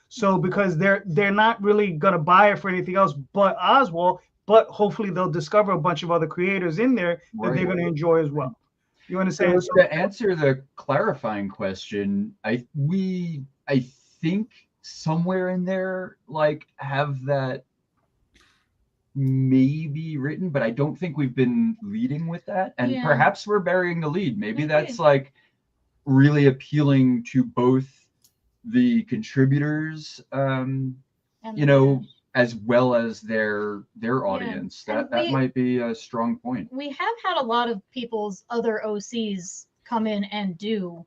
So because they're not really gonna buy it for anything else but Oswald, but hopefully they'll discover a bunch of other creators in there that they're gonna enjoy as well. You understand? So to answer the clarifying question, I think somewhere in there have that maybe written, but I don't think we've been leading with that, and perhaps we're burying the lead. Maybe that's really appealing to both the contributors, as well as their audience. That might be a strong point. We have had a lot of people's other OCs come in and do,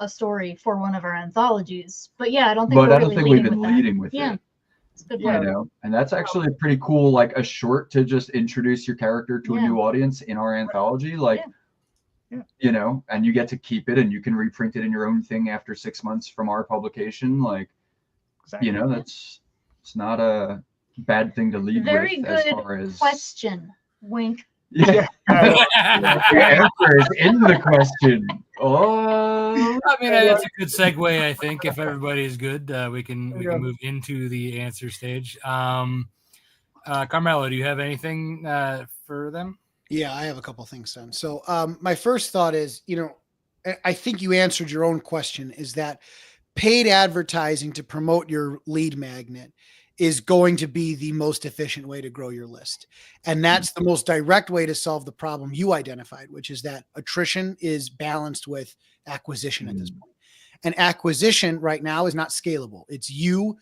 a story for one of our anthologies. But I don't think we've been leading with it. It's a good point. And that's actually pretty cool, like a short to just introduce your character to a new audience in our anthology. And you get to keep it, and you can reprint it in your own thing after 6 months from our publication. It's not a bad thing to lead Very with. Good as far as question. Wink. The answer is in the question. That's a good segue. I think if everybody is good, we can move into the answer stage. Carmelo, do you have anything for them? Yeah, I have a couple things done. So my first thought is, I think you answered your own question, is that paid advertising to promote your lead magnet is going to be the most efficient way to grow your list. And that's the most direct way to solve the problem you identified, which is that attrition is balanced with acquisition at this point. And acquisition right now is not scalable. It's you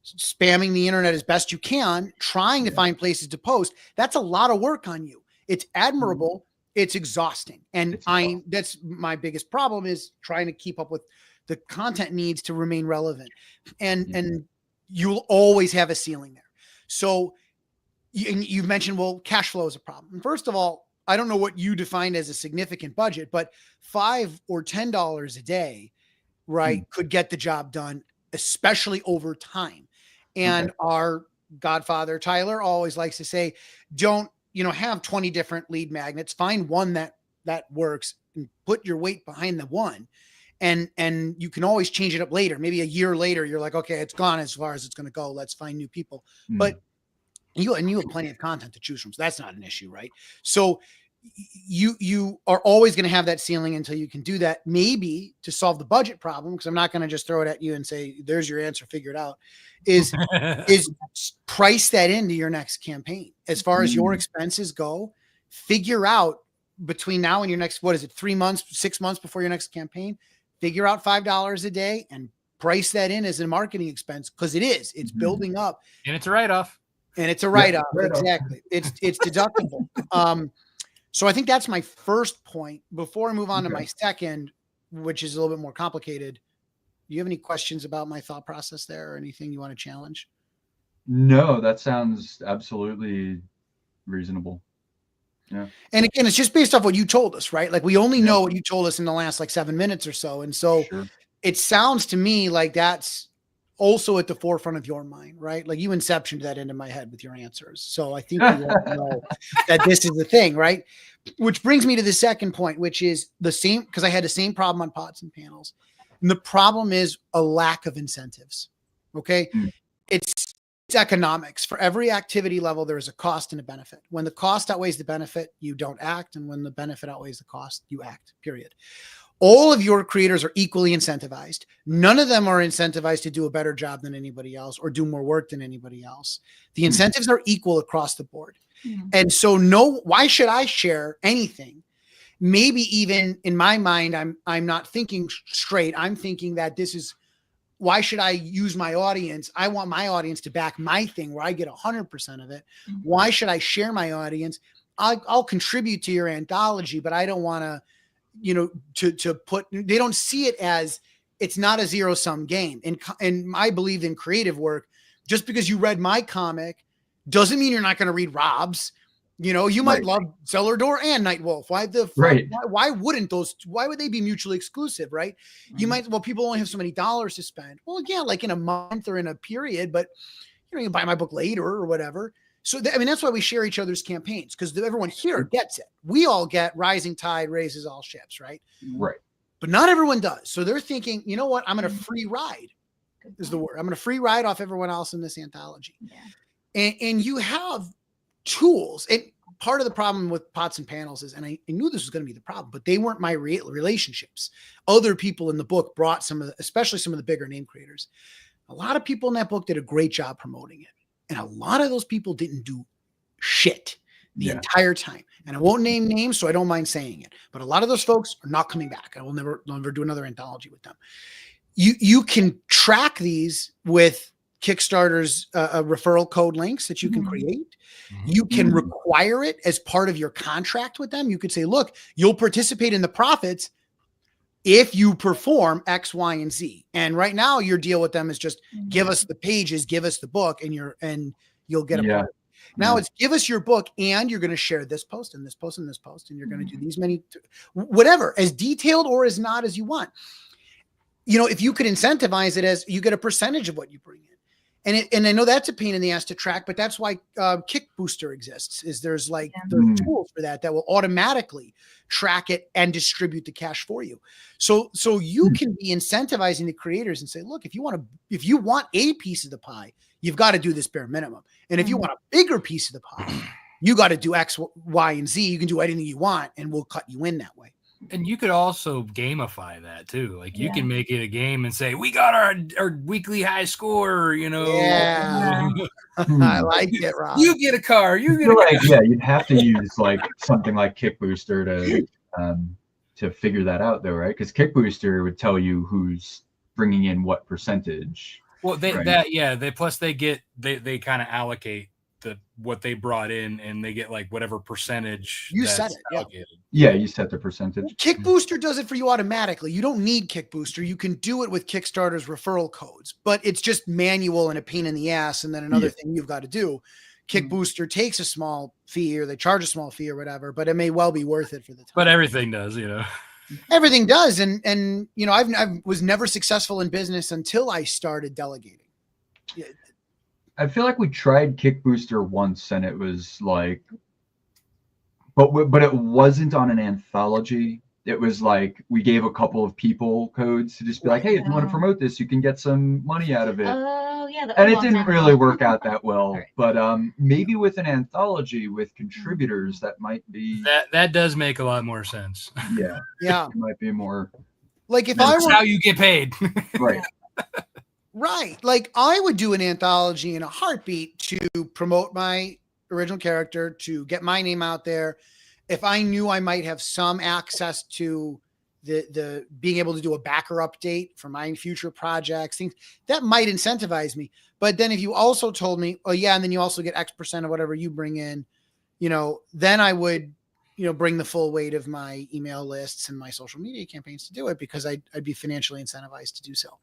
spamming the internet as best you can, trying to find places to post. That's a lot of work on you. It's admirable. It's exhausting. And that's my biggest problem, is trying to keep up with the content needs to remain relevant. And you'll always have a ceiling there. So you've mentioned, cash flow is a problem. First of all, I don't know what you define as a significant budget, but $5 or $10 a day, could get the job done, especially over time. And our godfather, Tyler, always likes to say, don't, have 20 different lead magnets. Find one that works and put your weight behind the one. And you can always change it up later. Maybe a year later, you're like, okay, it's gone as far as it's going to go. Let's find new people. But you have plenty of content to choose from. So that's not an issue, right? So you are always going to have that ceiling until you can do that. Maybe to solve the budget problem, because I'm not going to just throw it at you and say, there's your answer, figure it out, is price that into your next campaign. As far as your expenses go, figure out between now and your next, 3 months, 6 months before your next campaign, figure out $5 a day and price that in as a marketing expense, because it's building up. And it's a write-off. Exactly. It's deductible. So I think that's my first point. Before I move on to my second, which is a little bit more complicated, Do you have any questions about my thought process there or anything you want to challenge? No, that sounds absolutely reasonable. Yeah. And again, it's just based off what you told us, right? Like we only know what you told us in the last like 7 minutes or so. And so it sounds to me like that's also at the forefront of your mind, right? Like you inceptioned that into my head with your answers. So I think we all know that this is the thing, right? Which brings me to the second point, which is the same, because I had the same problem on pots and panels. And the problem is a lack of incentives. Okay. It's economics. For every activity level, there is a cost and a benefit. When the cost outweighs the benefit, you don't act. And when the benefit outweighs the cost, you act, period. All of your creators are equally incentivized. None of them are incentivized to do a better job than anybody else or do more work than anybody else. The incentives are equal across the board. And so why should I share anything? Maybe even in my mind, I'm not thinking straight. I'm thinking that this is, why should I use my audience? I want my audience to back my thing where I get 100% of it. Why should I share my audience? I'll contribute to your anthology, but I don't want to, to put, they don't see it as, it's not a zero-sum game. And I believe in creative work. Just because you read my comic doesn't mean you're not going to read Rob's. You might love Cellar Door and Nightwolf. Why would they be mutually exclusive, right? You might, people only have so many dollars to spend. Well, yeah, like in a month or in a period, but you can buy my book later or whatever. So, that's why we share each other's campaigns, because everyone here gets it. We all get rising tide raises all ships, right? Right. But not everyone does. So they're thinking, you know what? I'm going to free ride is the word. I'm going to free ride off everyone else in this anthology. Yeah. And you have tools. And part of the problem with pots and panels is, and I knew this was going to be the problem, but they weren't my relationships. Other people in the book brought especially some of the bigger name creators. A lot of people in that book did a great job promoting it. And a lot of those people didn't do shit the entire time. And I won't name names, so I don't mind saying it. But a lot of those folks are not coming back. I will never do another anthology with them. You can track these with Kickstarter's referral code links that you can create. You can require it as part of your contract with them. You could say, look, you'll participate in the profits if you perform X, Y, and Z. And right now your deal with them is just give us the pages, give us the book, and you'll get a book. Now it's give us your book, and you're going to share this post and this post and this post, and you're going to do these many, whatever, as detailed or as not as you want. If you could incentivize it as you get a percentage of what you bring in. And I know that's a pain in the ass to track, but that's why Kick Booster exists. There's tools for that will automatically track it and distribute the cash for you. So you can be incentivizing the creators and say, look, if you want a piece of the pie, you've got to do this bare minimum. And if you want a bigger piece of the pie, you got to do X, Y, and Z. You can do anything you want, and we'll cut you in that way. And you could also gamify that too. Like you can make it a game and say, we got our weekly high score, Yeah. I like it, Rob. You get a car. You get a car. Yeah, you'd have to use something like Kick Booster to figure that out though, right? Because Kick Booster would tell you who's bringing in what percentage. Well, they kind of allocate what they brought in, and they get whatever percentage you set it. You set the percentage. Kick Booster does it for you automatically. You don't need Kick Booster. You can do it with Kickstarter's referral codes, but it's just manual and a pain in the ass. And then another thing you've got to do, Kick Booster takes a small fee, or they charge a small fee or whatever, but it may well be worth it for the time. But everything does, Everything does. And I was never successful in business until I started delegating. I feel like we tried Kick Booster once, and it was but it wasn't on an anthology. It was we gave a couple of people codes to just be hey, if you want to promote this, you can get some money out of it. Oh, yeah. And it didn't really work out that well. Right. But maybe with an anthology with contributors, that might be that does make a lot more sense. Yeah. It might be more if that's how you get paid. Right. Right. I would do an anthology in a heartbeat to promote my original character, to get my name out there. If I knew I might have some access to the being able to do a backer update for my future projects, things that might incentivize me. But then if you also told me, oh yeah, and then you also get X% of whatever you bring in, then I would, bring the full weight of my email lists and my social media campaigns to do it, because I'd be financially incentivized to do so.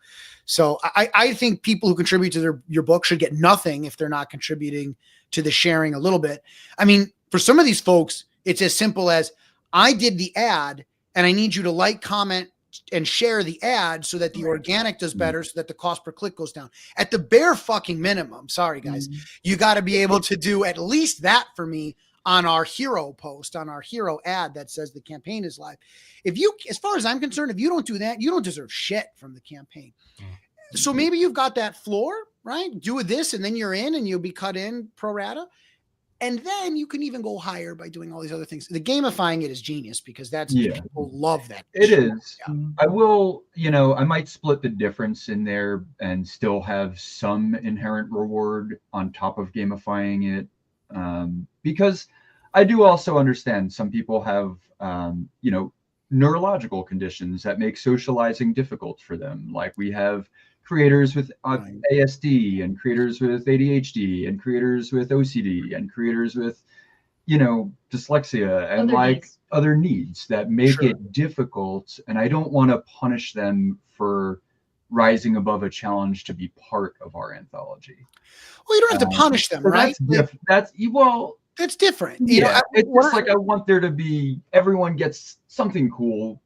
So I think people who contribute to your book should get nothing if they're not contributing to the sharing a little bit. I mean, for some of these folks, it's as simple as, I did the ad and I need you to like, comment, and share the ad so that the organic does better, so that the cost per click goes down. At the bare fucking minimum, sorry guys, you got to be able to do at least that for me on our hero post, on our hero ad that says the campaign is live. As far as I'm concerned, if you don't do that, you don't deserve shit from the campaign. So maybe you've got that floor, right? Do this and then you're in, and you'll be cut in pro rata. And then you can even go higher by doing all these other things. The gamifying it is genius, because people love that. It is. Yeah. I will, I might split the difference in there and still have some inherent reward on top of gamifying it. Because I do also understand some people have, neurological conditions that make socializing difficult for them. Like we have creators with ASD, and creators with ADHD, and creators with OCD, and creators with, dyslexia, and other needs that make it difficult. And I don't want to punish them for rising above a challenge to be part of our anthology. Well, you don't have to punish them, right? That's different. It's just like, I want there to be, everyone gets something cool.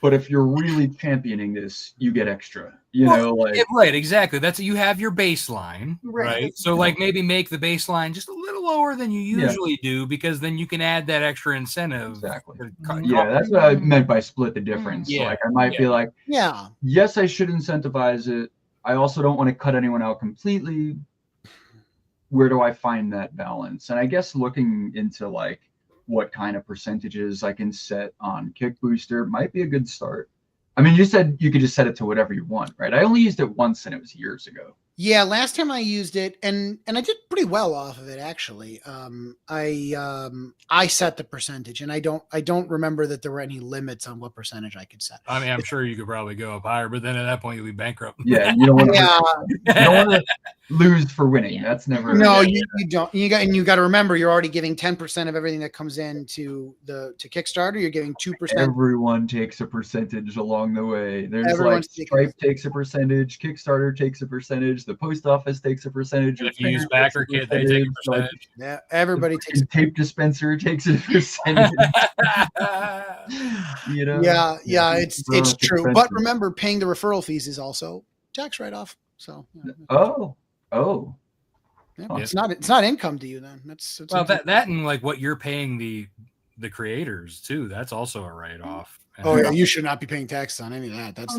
But if you're really championing this, you get extra, right, exactly. That's, you have your baseline, right? So maybe make the baseline just a little lower than you usually do, because then you can add that extra incentive. Exactly. That's what I meant by split the difference. So I might be like, yes, I should incentivize it. I also don't want to cut anyone out completely. Where do I find that balance? And I guess looking into what kind of percentages I can set on Kick Booster might be a good start. I mean, you said you could just set it to whatever you want, right? I only used it once, and it was years ago. Yeah, last time I used it, and I did pretty well off of it, actually. I set the percentage, and I don't remember that there were any limits on what percentage I could set. I mean, I'm sure you could probably go up higher, but then at that point you'll be bankrupt. Yeah, you don't want to lose for winning. That's never. No, you don't. You got to remember, you're already giving 10% of everything that comes in to Kickstarter. You're giving 2%. Everyone takes a percentage along the way. There's Stripe takes a percentage, Kickstarter takes a percentage, the post office takes a percentage. If you use BackerKit, they take a percentage. Yeah, everybody takes. Tape dispenser takes a percentage. Yeah, it's true. But remember, paying the referral fees is also tax write-off. So. Oh. Yeah, it's not income to you then. That's that and what you're paying the creators too. That's also a write-off. You should not be paying taxes on any of that. That's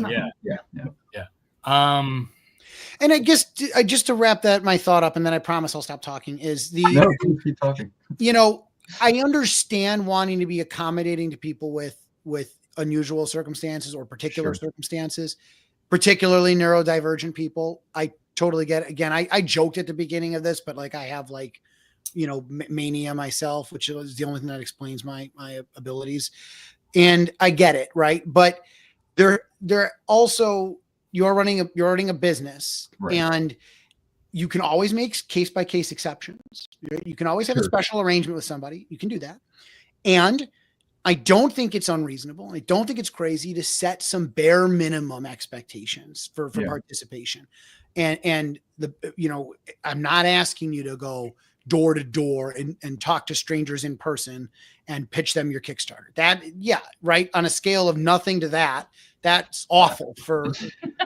And I guess just to wrap my thought up, and then I promise I'll stop talking, is keep talking. I understand wanting to be accommodating to people with unusual circumstances or particular circumstances, particularly neurodivergent people. I totally get it. Again, I joked at the beginning of this, but I have mania myself, which is the only thing that explains my abilities. And I get it. Right. But they're also, you're running a business, and you can always make case by case exceptions. You can always have a special arrangement with somebody. You can do that. And I don't think it's unreasonable. I don't think it's crazy to set some bare minimum expectations for participation. And I'm not asking you to go door to door and talk to strangers in person and pitch them your Kickstarter. On a scale of nothing to that, that's awful for.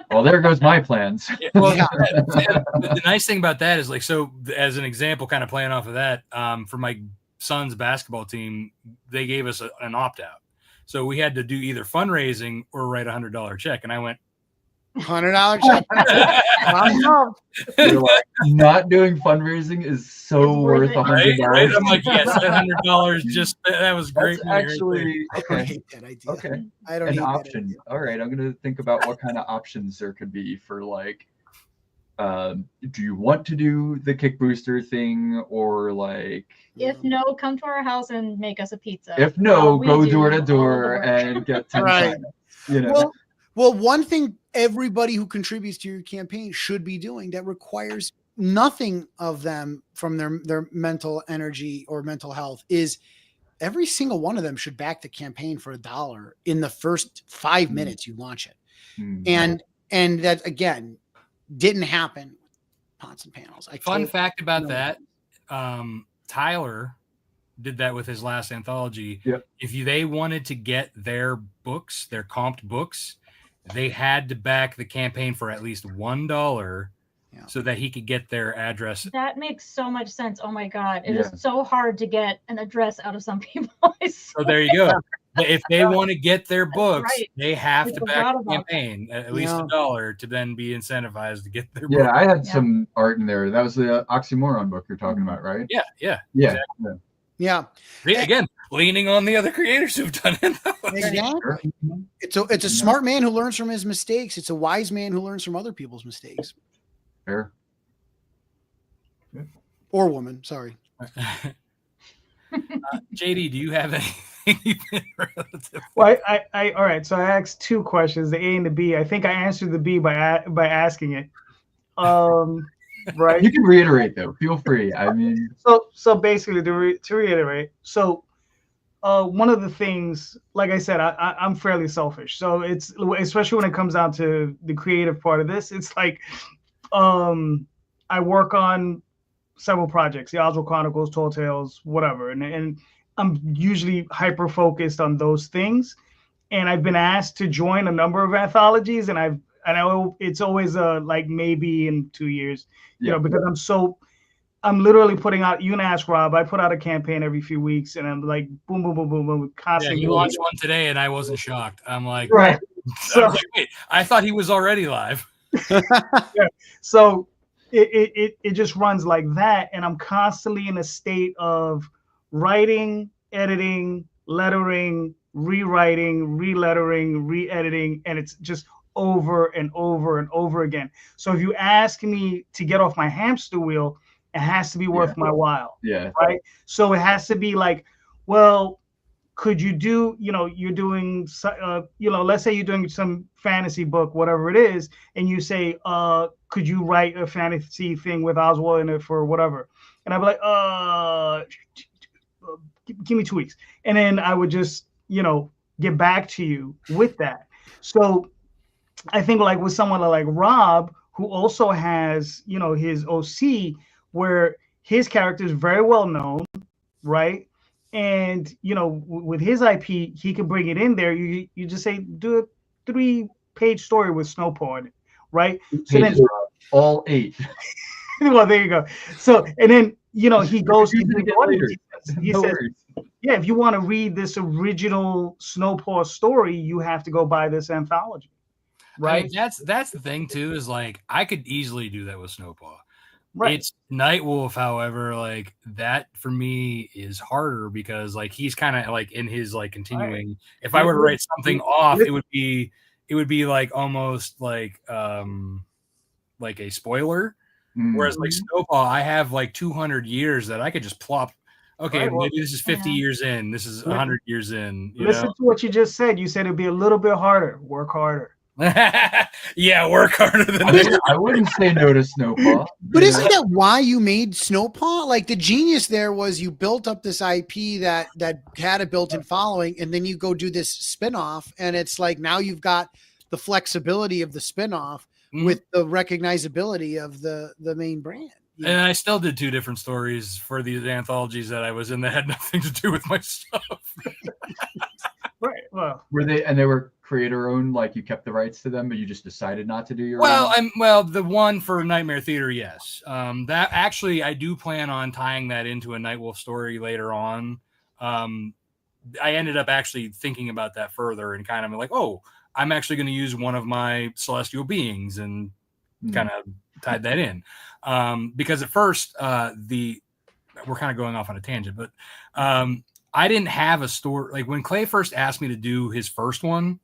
Well, there goes my plans. The nice thing about that is so as an example, kind of playing off of that, for my son's basketball team, they gave us an opt-out. So we had to do either fundraising or write $100 check. And I went, $100 check. You're not doing fundraising is so worth $100. Right? I'm like, yes, $100. Just that was great. That's actually I don't hate that idea. Okay. I don't an hate option. That All right, I'm gonna think about what kind of options there could be for do you want to do the Kick Booster thing, or if no, come to our house and make us a pizza. If no, go door to door and get 10 signups, Well, one thing everybody who contributes to your campaign should be doing that requires nothing of them from their mental energy or mental health is every single one of them should back the campaign for $1 in the first 5 minutes you launch it. And that, again, didn't happen with Pots and Panels. Fun fact about that, Tyler did that with his last anthology. Yep. If they wanted to get their books, their comped books, they had to back the campaign for at least $1 so that he could get their address. That makes so much sense. Oh my God. It is so hard to get an address out of some people. So there you go. If they want to get their books, they have to back the campaign at least $1 to then be incentivized to get their books. I had some art in there. That was the Oxymoron book you're talking about, right? Yeah. Exactly. Yeah. Again, leaning on the other creators who've done it. Exactly. It's a smart man who learns from his mistakes. It's a wise man who learns from other people's mistakes. Fair. Or woman, sorry. JD, do you have anything? Well, I all right. So I asked 2 questions, the A and the B. I think I answered the B by asking it. Right. You can reiterate though. Feel free. I mean, so basically to reiterate, so one of the things, like I said, I'm fairly selfish. So it's, especially when it comes down to the creative part of this, it's like I work on several projects, the Oswald Chronicles, Tall Tales, whatever, and I'm usually hyper focused on those things. And I've been asked to join a number of anthologies, and I know it's always like maybe in 2 years, you know, because I'm literally putting out, you can ask Rob, I put out a campaign every few weeks, and I'm like, boom, boom, boom, boom, boom, constantly. Yeah, you launched one today, and I wasn't shocked. I'm like, right. So, I was like, wait, I thought he was already live. So it just runs like that, and I'm constantly in a state of writing, editing, lettering, rewriting, relettering, re-editing, and it's just over and over and over again. So if you ask me to get off my hamster wheel, it has to be worth my while. Yeah. Right. So it has to be like, well, could you do, you're doing, let's say you're doing some fantasy book, whatever it is, and you say, could you write a fantasy thing with Oswald in it for whatever? And I'd be like, give me 2 weeks. And then I would just, get back to you with that. So I think like with someone like Rob, who also has, his OC, where his character is very well known, right? And, with his IP, he can bring it in there. You just say, do a 3-page story with Snowpaw in it, right? So then, all 8. Well, there you go. So, and then, he goes to the audience. He says, if you want to read this original Snowpaw story, you have to go buy this anthology. Right. I mean, that's the thing too, is like I could easily do that with Snowpaw. Right. It's Nightwolf, howebe, like that for me is harder because like he's kind of like in his like continuing. Right. If I were to write something off, it would be like almost like a spoiler. Whereas like Snowpaw, I have like 200 years that I could just plop. Okay, maybe this is 50 years in. This is 100 years in. Listen to what you just said. You said it'd be a little bit harder. Work harder. Yeah, work harder than I wouldn't say no to Snowpaw. But isn't that why you made Snowpaw? Like the genius there was you built up this IP that had a built-in following, and then you go do this spinoff, and it's like now you've got the flexibility of the spinoff with the recognizability of the main brand. And I still did 2 different stories for the anthologies that I was in that had nothing to do with my stuff. Right. Well, they were creator owned, like you kept the rights to them, but you just decided not to do your own? The one for Nightmare Theater, yes. That actually I do plan on tying that into a Nightwolf story later on. I ended up actually thinking about that further and kind of like, I'm actually going to use one of my celestial beings and kind of tied that in. Because at first, we're kind of going off on a tangent, but I didn't have a story. Like when Clay first asked me to do his first one,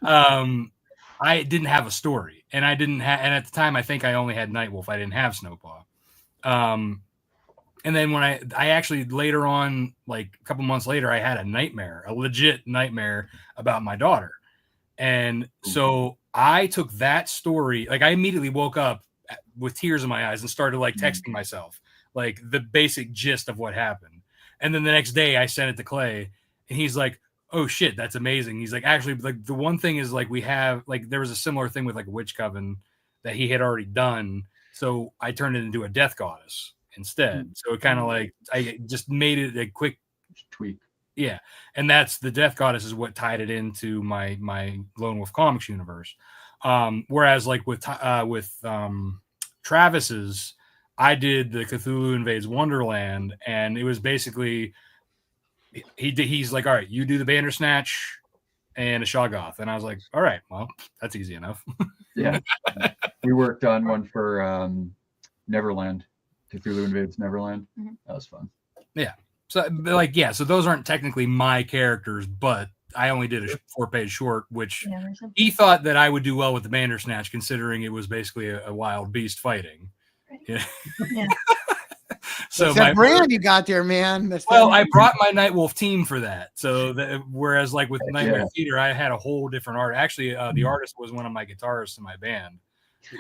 I didn't have a story, and I didn't have. And at the time, I think I only had Nightwolf. I didn't have Snowpaw. And then when I actually later on, like a couple months later, I had a legit nightmare about my daughter, and so I took that story. Like I immediately woke up with tears in my eyes and started like texting myself like the basic gist of what happened. And then the next day I sent it to Clay, and he's like, oh shit, that's amazing. He's like, actually, like the one thing is like we have like there was a similar thing with like Witch Coven that he had already done. So I turned it into a death goddess instead. So it kind of like I just made it a quick tweak. Yeah. And that's the death goddess is what tied it into my Lone Wolf Comics universe. Whereas like with Travis's, I did the Cthulhu Invades Wonderland, and it was basically he's like, all right, you do the Bandersnatch and a Shoggoth. And I was like, all right, well, that's easy enough. Yeah. We worked on one for Neverland, Cthulhu Invades Neverland. That was fun. Yeah. So like, yeah, so those aren't technically my characters, but I only did a 4-page short, which he thought that I would do well with the Bandersnatch, considering it was basically a wild beast fighting. Yeah. So that brand you got there, man. I brought my Nightwolf team for that. So whereas like with Nightmare Theater, I had a whole different art. Actually, the artist was one of my guitarists in my band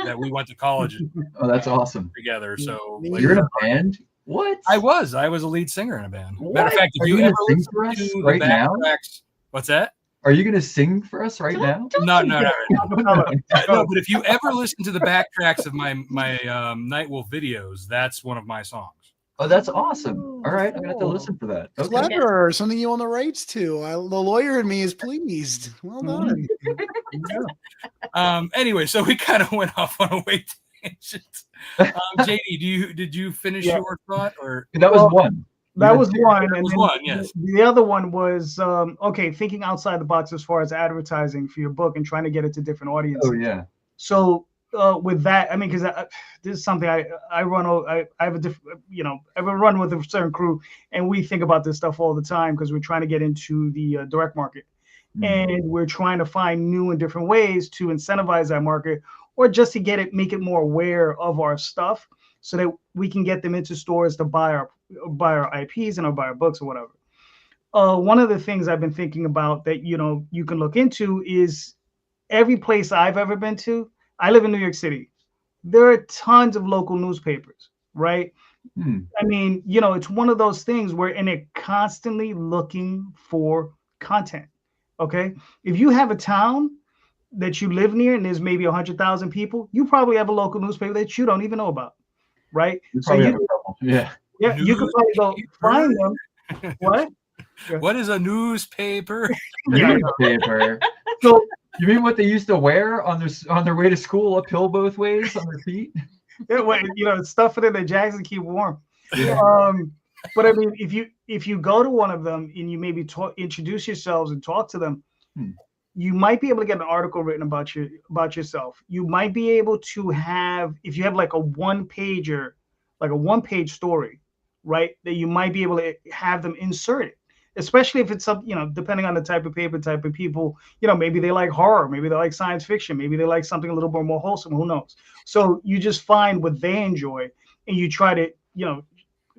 that we went to college. Oh, that's awesome. Together. So like, you're in a band? What? I was a lead singer in a band. What? Matter of fact, if you ever listen to right the now? Tracks, what's that? Are you going to sing for us right now? No, but if you ever listen to the backtracks of my Nightwolf videos, that's one of my songs. Oh, that's awesome. All right, I'm going to have to listen for that. Okay. Clever. Something you own the rights to. The lawyer in me is pleased. Well done. Anyway, so we kind of went off on a way tangent. JD, did you finish your thought? Or that was one. That was one. That was one, yes. The other one was thinking outside the box as far as advertising for your book and trying to get it to different audiences. Oh yeah. So with that, I mean, because this is something I run. I have a different, I run with a certain crew, and we think about this stuff all the time because we're trying to get into the direct market, and we're trying to find new and different ways to incentivize that market, or just to make it more aware of our stuff, so that we can get them into stores to buy our IPs and buy our books or whatever. One of the things I've been thinking about that you can look into is every place I've ever been to. I live in New York City. There are tons of local newspapers, right? I mean, it's one of those things where, and they're constantly looking for content. Okay. If you have a town that you live near and there's maybe 100,000 people, you probably have a local newspaper that you don't even know about. Right. You you could probably go find them. What? What is a newspaper? Newspaper. So you mean what they used to wear on their way to school, uphill both ways on their feet? Yeah, stuff it in their jackets and keep warm. Yeah. But I mean, if you go to one of them and you maybe introduce yourselves and talk to them, you might be able to get an article written about yourself. You might be able to have, if you have like a one-page story, right, that you might be able to have them insert it. Especially if it's depending on the type of paper, type of people, maybe they like horror, maybe they like science fiction, maybe they like something a little bit more wholesome, who knows? So you just find what they enjoy and you try to,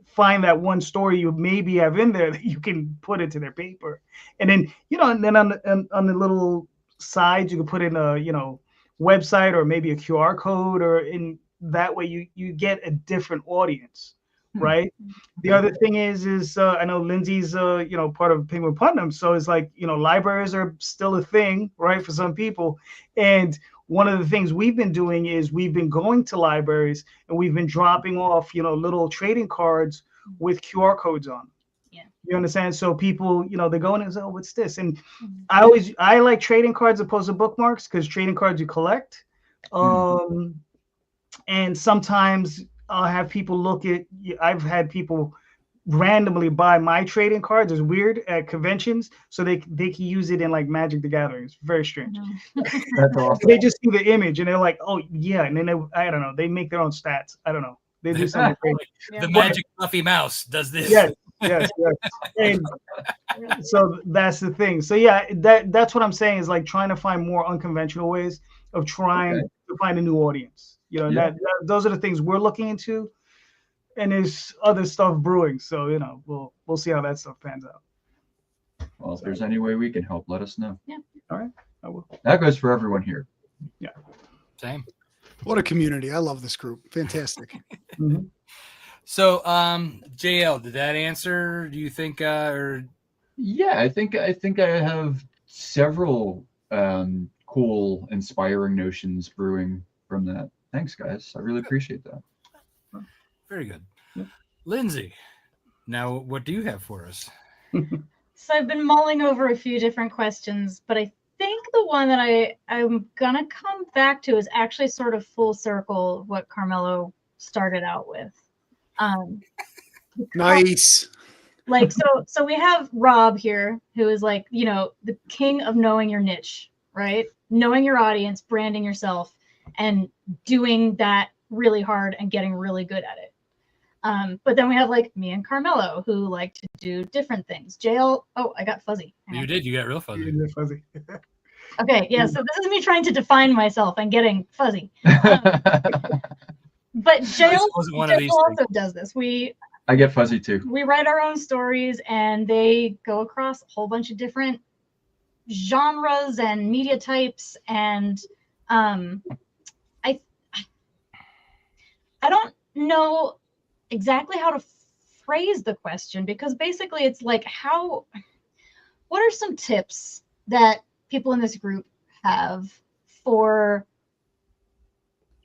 find that one story you maybe have in there that you can put into their paper. And then, and then on the little sides, you can put in a, website or maybe a QR code, or in that way you get a different audience. Right. The other thing is I know Lynsey's part of Penguin Putnam, so it's like libraries are still a thing, right, for some people. And one of the things we've been doing is we've been going to libraries and we've been dropping off little trading cards with QR codes on. Yeah, you understand? So people they go in and say, oh, what's this? And I like trading cards opposed to bookmarks, because trading cards you collect, and sometimes I'll have people I've had people randomly buy my trading cards. It's weird at conventions, so they can use it in like Magic the Gathering. It's very strange. That's awesome. They just see the image and they're like, oh yeah, and then I don't know, they make their own stats. I don't know. They do something crazy. The magic fluffy mouse does this. Yes. And so that's the thing. So yeah, that's what I'm saying, is like trying to find more unconventional ways of trying to find a new audience. Those are the things we're looking into, and there's other stuff brewing. So we'll see how that stuff pans out. Well, if there's any way we can help, let us know. Yeah. All right, I will. That goes for everyone here. Yeah. Same. What a community. I love this group. Fantastic. So, JL, did that answer? Do you think, or Yeah, I think I have several cool, inspiring notions brewing from that. Thanks, guys. I really appreciate that. very good, Yeah. Lynsey? Now, what do you have for us? So I've been mulling over a few different questions, but I think the one that I'm gonna come back to is actually sort of full circle what Carmelo started out with. Nice. Like so we have Rob here, who is like, you know, the king of knowing your niche, right? Knowing your audience, branding yourself, and doing that really hard and getting really good at it. But then we have like me and Carmelo, who like to do different things. Jayel, oh, I got fuzzy. You did. You got real fuzzy. You're fuzzy. Okay, yeah. So this is me trying to define myself and getting fuzzy. But Jayel also does this. I get fuzzy too. We write our own stories, and they go across a whole bunch of different genres and media types. And I don't know exactly how to phrase the question, because basically it's like, what are some tips that people in this group have for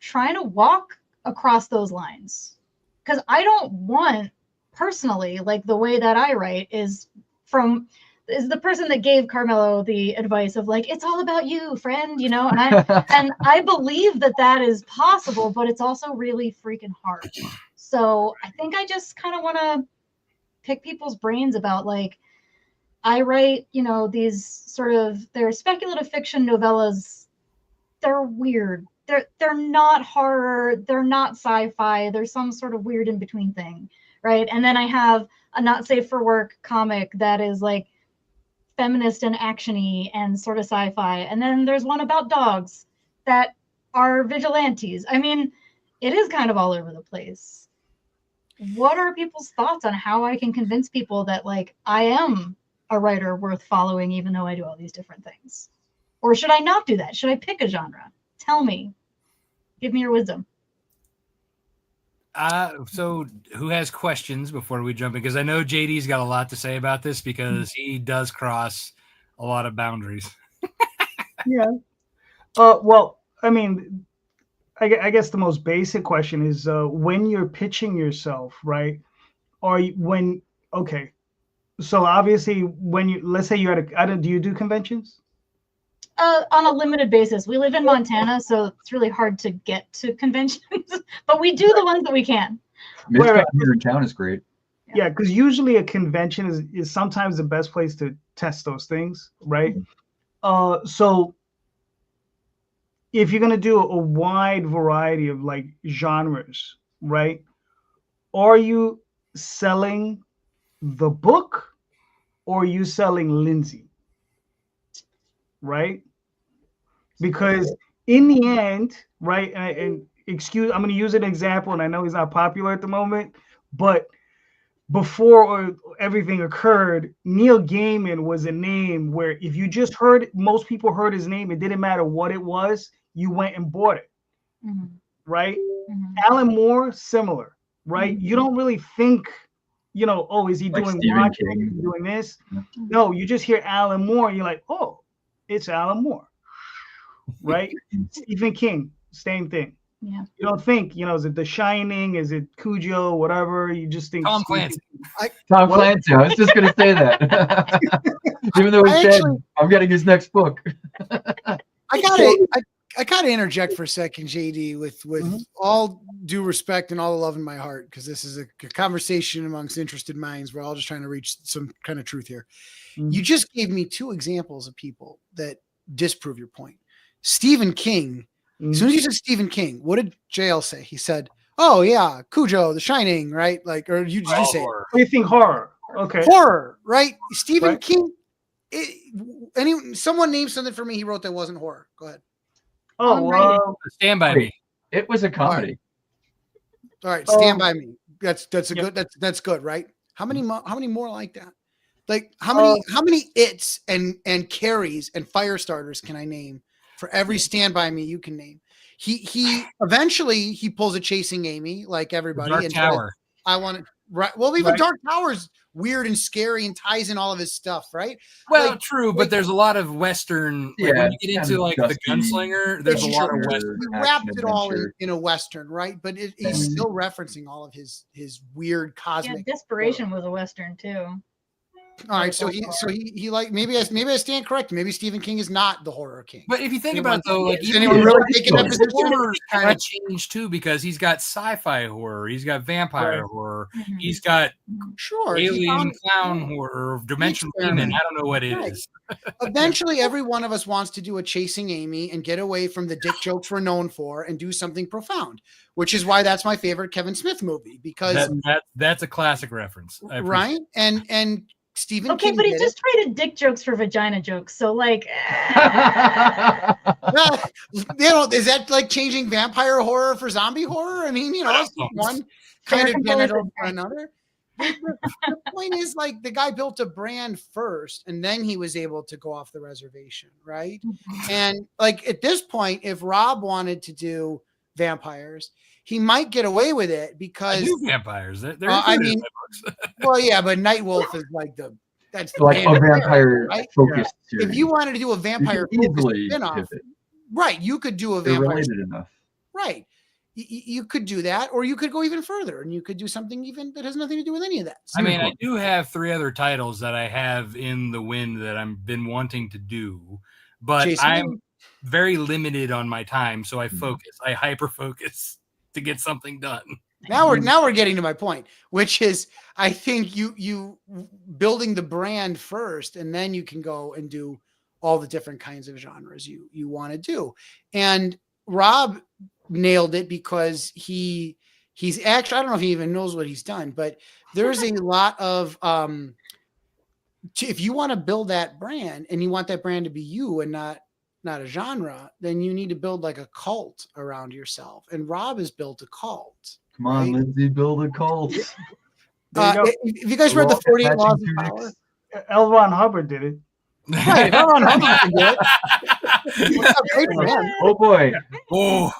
trying to walk across those lines? Because I don't want, personally, like the way that I write is the person that gave Carmelo the advice of like, it's all about you, friend, you know, and I believe that is possible, but it's also really freaking hard. So I think I just kind of want to pick people's brains about, like, I write, you know, these sort of, they're speculative fiction novellas. They're weird. They're not horror. They're not sci-fi. They're some sort of weird in between thing, right? And then I have a not safe for work comic that is like feminist and actiony and sort of sci-fi. And then there's one about dogs that are vigilantes. I mean, it is kind of all over the place. What are people's thoughts on how I can convince people that, like, I am a writer worth following, even though I do all these different things? Or should I not do that? Should I pick a genre? Tell me. Give me your wisdom. So who has questions before we jump in? Because I know JD's got a lot to say about this, because he does cross a lot of boundaries. Yeah. Well, I mean, I guess the most basic question is, when you're pitching yourself, right? Okay. So obviously, let's say you're do you do conventions? On a limited basis. We live in Montana, so it's really hard to get to conventions, but we do the ones that we can. Midtown here in town is great. Yeah, because usually a convention is sometimes the best place to test those things, right? So if you're gonna do a wide variety of like genres, right? Are you selling the book, or are you selling Lynsey? Right? Because in the end, right, and I'm going to use an example, and I know he's not popular at the moment, but before everything occurred, Neil Gaiman was a name where if you just most people heard his name, it didn't matter what it was, you went and bought it, right? Alan Moore, similar, right? You don't really think, you know, oh, is he like doing doing this? No, you just hear Alan Moore, and you're like, oh, it's Alan Moore, right? Stephen King, same thing. Yeah. You don't think, you know, is it The Shining? Is it Cujo? Whatever. You just think Tom Clancy. Tom Clancy. I was just going to say that. Even though he's dead, I'm getting his next book. I gotta interject for a second, JD, with all due respect and all the love in my heart, because this is a conversation amongst interested minds. We're all just trying to reach some kind of truth here. You just gave me two examples of people that disprove your point. Stephen King. As soon as you said Stephen King, what did JL say? He said, "Oh yeah, Cujo, The Shining, right?" Like, or you say what do you think? Horror? Okay, horror, right? Stephen King. Someone named something for me. He wrote that wasn't horror. Go ahead. Oh, well, Stand By Me. It was a comedy. All right, Stand By Me. That's good, right? How many more like that? Like how many its and carries and fire starters can I name for every Stand By Me you can name? He eventually he pulls a Chasing Amy like everybody. Dark Tower. I want to. Right. Well, even Right. Dark Tower's weird and scary and ties in all of his stuff, right? Well, Like, true, but there's a lot of Western. Like Yeah, when you get kind into of like the dusty, gunslinger, there's a lot of sure. Western. He action wrapped it all adventure. in a Western, right? But he's still referencing all of his weird Yeah, cosmic. Desperation was a Western too. All right, so he like maybe I stand correct. Maybe Stephen King is not the horror king. But if you think He about it, wants- though, like is even anyone his really taking that his position? horror's kind of changed too, because he's got sci-fi horror, he's got vampire Right. horror, Mhm. he's got Sure, he alien found- clown horror, dimensional demon. experimented. I don't know what it Right. is. Eventually, every one of us wants to do a Chasing Amy and get away from the dick jokes we're known for and do something profound, which is why that's my favorite Kevin Smith movie because That's a classic reference. I appreciate right and Stephen Okay, King but he did just traded dick jokes for vagina jokes. So like, is that like changing vampire horror for zombie horror? I mean, it's one kind of genital for another. The point is, like, the guy built a brand first, and then he was able to go off the reservation, right? And like at this point, if Rob wanted to do vampires, he might get away with it I because do vampires. They're I included in mean, my books. well, yeah, but Nightwolf is like that's the Like a band, vampire right? focused series. If you wanted to do a vampire you can easily spin-off, pivot. right? You could do a They're vampire, related enough. right? You could do that, or you could go even further, and you could do something even that has nothing to do with any of that. I mean, I do have 3 other titles that I have in the wind that I've been wanting to do, but Jason, I'm very limited on my time, so I focus. I hyper focus to get something done. Now we're getting to my point, which is I think you building the brand first, and then you can go and do all the different kinds of genres you want to do. And Rob nailed it because he's actually, I don't know if he even knows what he's done, but there's a lot of if you want to build that brand and you want that brand to be you and not a genre, then you need to build like a cult around yourself. And Rob has built a cult. Come on, right? Lynsey, build a cult. If you guys read the 48 Laws of Power, L. Ron Hubbard did it. right, L. Ron Hubbard can do it. What's up, great for him. Oh boy. Oh,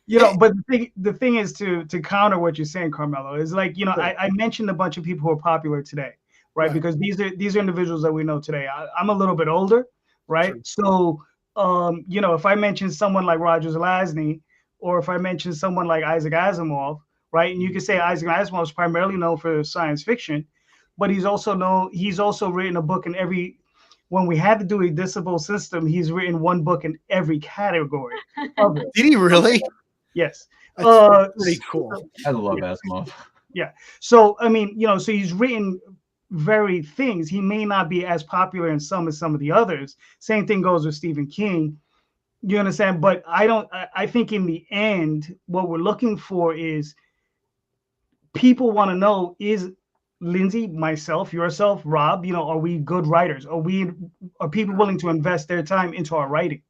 Yeah. But the thing is to counter what you're saying, Carmelo, is like, I mentioned a bunch of people who are popular today, right? Because these are individuals that we know today. I'm a little bit older, right? Sure. So, if I mention someone like Roger Zelazny, or if I mention someone like Isaac Asimov, right? And you can say Isaac Asimov is primarily known for science fiction, but he's also written a book in every. When we had to do a disciple system, he's written one book in every category of it. Did he really? Yes. That's pretty cool. I love Asimov. Yeah. So, I mean, so he's written varied things. He may not be as popular in some as some of the others. Same thing goes with Stephen King. You understand? But I think in the end, what we're looking for is people want to know, is Lynsey, myself, yourself, Rob, are we good writers? Are people willing to invest their time into our writing?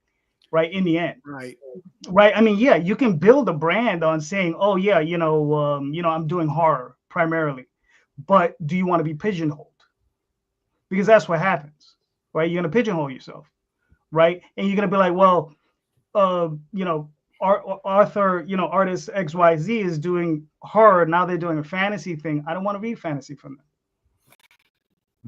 Right. In the end. Right. Right. I mean, yeah, you can build a brand on saying, oh yeah, I'm doing horror primarily, but do you want to be pigeonholed? Because that's what happens, right? You're going to pigeonhole yourself, right? And you're going to be like, well, Arthur, artist XYZ is doing horror. Now they're doing a fantasy thing. I don't want to read fantasy from them.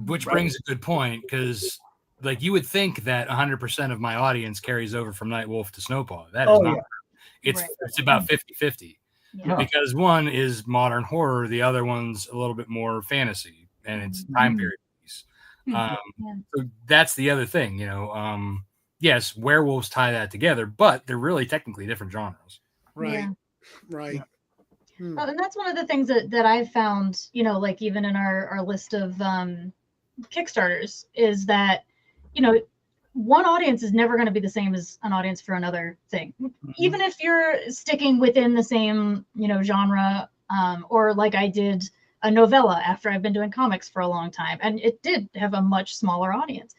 which brings a good point, because like you would think that 100% of my audience carries over from Nightwolf to Snowpaw. That is not. It's about 50-50. Yeah. Because one is modern horror, the other one's a little bit more fantasy, and it's time period piece. So that's the other thing, yes, werewolves tie that together, but they're really technically different genres. Right. Yeah. Right. And that's one of the things that I've found, like even in our list of Kickstarters, is that, one audience is never going to be the same as an audience for another thing. Even if you're sticking within the same, genre, or like I did a novella after I've been doing comics for a long time, and it did have a much smaller audience.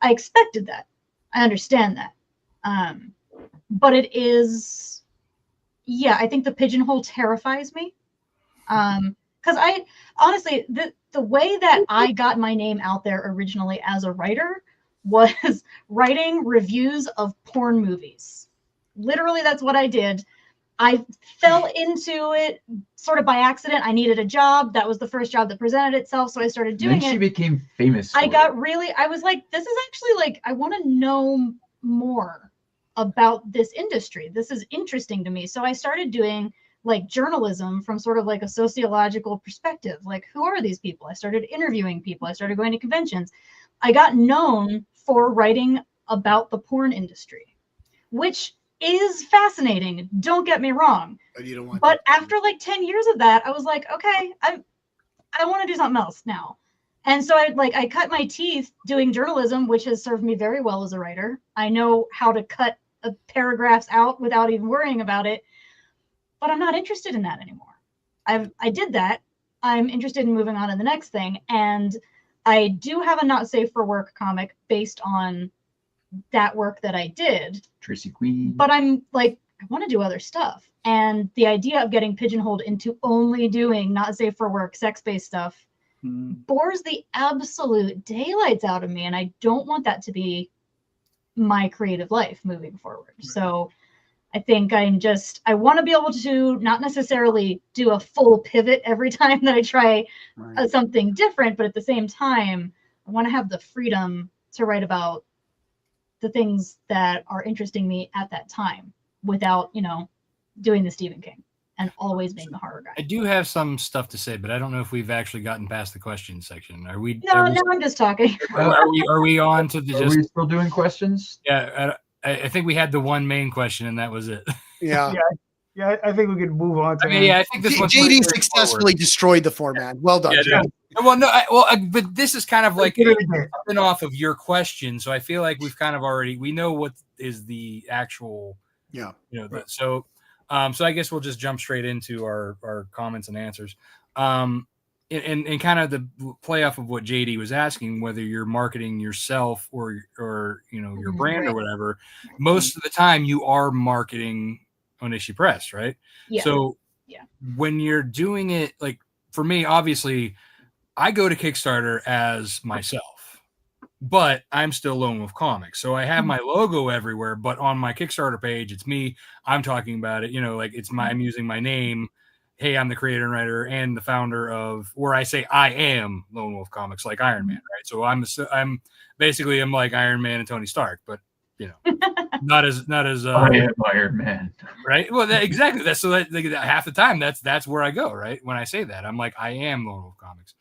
I expected that. I understand that. But it is, I think the pigeonhole terrifies me. Because I honestly, the way that I got my name out there originally as a writer was writing reviews of porn movies. Literally, that's what I did. I fell into it sort of by accident. I needed a job. That was the first job that presented itself. So I started doing Then she became famous. I was like, this is actually like, I want to know more about this industry. This is interesting to me. So I started doing like journalism from sort of like a sociological perspective. Like, who are these people? I started interviewing people. I started going to conventions. I got known for writing about the porn industry, which is fascinating. Don't get me wrong. But you don't want. But after like 10 years of that, I was like, okay, I want to do something else now. And so I cut my teeth doing journalism, which has served me very well as a writer. I know how to cut paragraphs out without even worrying about it. But I'm not interested in that anymore. I did that. I'm interested in moving on to the next thing. And I do have a Not Safe for Work comic based on that work that I did. Tracy Queen. But I'm like, I want to do other stuff. And the idea of getting pigeonholed into only doing Not Safe for Work, sex-based stuff bores the absolute daylights out of me. And I don't want that to be my creative life moving forward. Right. So I think I want to be able to not necessarily do a full pivot every time that I try something different, but at the same time, I want to have the freedom to write about the things that are interesting me at that time without, doing the Stephen King and always being the horror guy. I do have some stuff to say, but I don't know if we've actually gotten past the question section. Are we? No, I'm just talking. Are we on to the? Are we still doing questions? Yeah. I think we had the one main question, and that was it. Yeah. Yeah, I think we could move on to. I think this one's JD successfully destroyed the format. Well done. Yeah, but this is kind of like something off of your question, so I feel like we've kind of we know what is the actual. Yeah. So I guess we'll just jump straight into our comments and answers. And kind of the play off of what JD was asking, whether you're marketing yourself or your brand or whatever, most of the time you are marketing Onishi Press, right? Yeah. So when you're doing it, like for me, obviously, I go to Kickstarter as myself, but I'm still Lone Wolf Comics. So I have my logo everywhere, but on my Kickstarter page, it's me. I'm talking about it. I'm using my name. Hey, I'm the creator and writer and the founder of, where I say I am Lone Wolf Comics, like Iron Man, right? So I'm basically like Iron Man and Tony Stark, but not as I am Iron Man, right? Well, exactly. That's so that half the time that's where I go, right? When I say that, I'm like I am Lone Wolf Comics,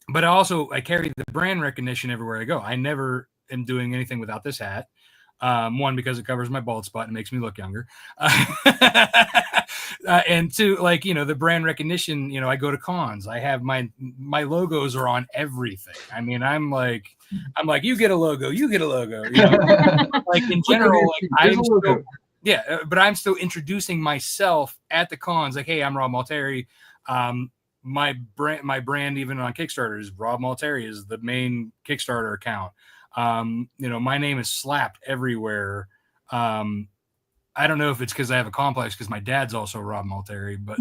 but I carry the brand recognition everywhere I go. I never am doing anything without this hat. One, because it covers my bald spot and makes me look younger. And two, the brand recognition, I go to cons. I have my logos are on everything. I mean, I'm like, you get a logo. Like in general, but I'm still introducing myself at the cons. Like, hey, I'm Rob Multari. My brand, even on Kickstarter, is Rob Multari is the main Kickstarter account. My name is slapped everywhere. I don't know if it's because I have a complex because my dad's also Rob Multari, but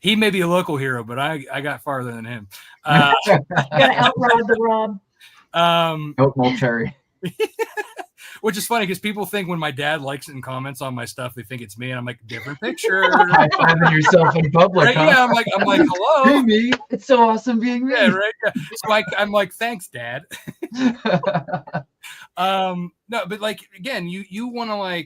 he may be a local hero, but I got farther than him. Gotta outride the Rob. Multari. Which is funny because people think when my dad likes it and comments on my stuff, they think it's me, and I'm like, different picture. High-fiving yourself in public. Right? Huh? Yeah, I'm like, hello. Hey, me. It's so awesome being me. Yeah, right. Yeah. So I'm like, thanks, Dad. No, but again, you want to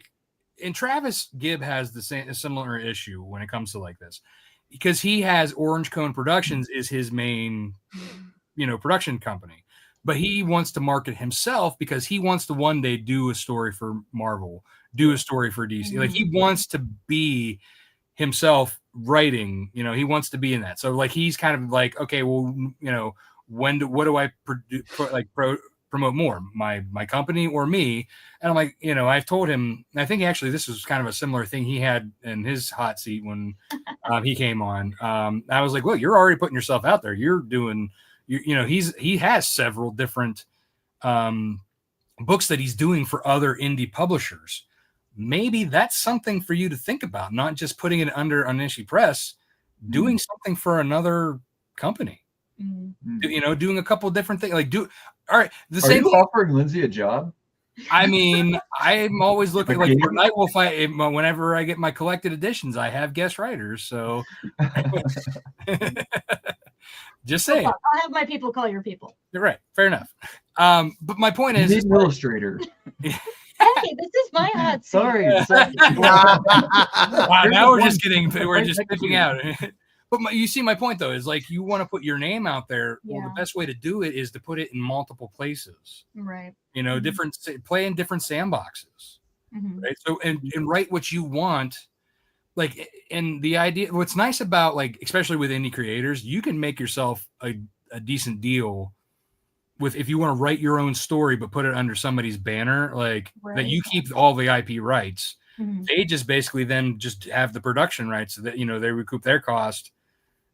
and Travis Gibb has a similar issue when it comes to this, because he has Orange Cone Productions is his main, production company. But he wants to market himself because he wants to one day do a story for Marvel, do a story for DC. Like he wants to be himself writing, he wants to be in that. So he's kind of like, okay, well, what do I promote more, my company or me? And I'm like, I've told him, I think actually this was kind of a similar thing he had in his hot seat when he came on. I was like, well, you're already putting yourself out there. You're doing. He has several different books that he's doing for other indie publishers. Maybe that's something for you to think about, not just putting it under Onishi Press, doing something for another company. Doing a couple of different things. All right. Are you offering Lynsey a job? I mean, I'm always looking like for Nightwolf. Whenever I get my collected editions, I have guest writers. So, just saying. I'll have my people call your people. You're right. Fair enough. But my point You is, need an illustrator. Hey, this is my hot seat. Sorry. wow, now we're just tipping out. But you see, my point though is like you want to put your name out there. Yeah. Well, the best way to do it is to put it in multiple places. Right. You know, play in different sandboxes. Right. So and write what you want. Like, and the idea, what's nice about like, especially with indie creators, you can make yourself a decent deal with if you want to write your own story, but put it under somebody's banner, like that you keep all the IP rights. They just basically then just have the production rights so that, you know, they recoup their cost,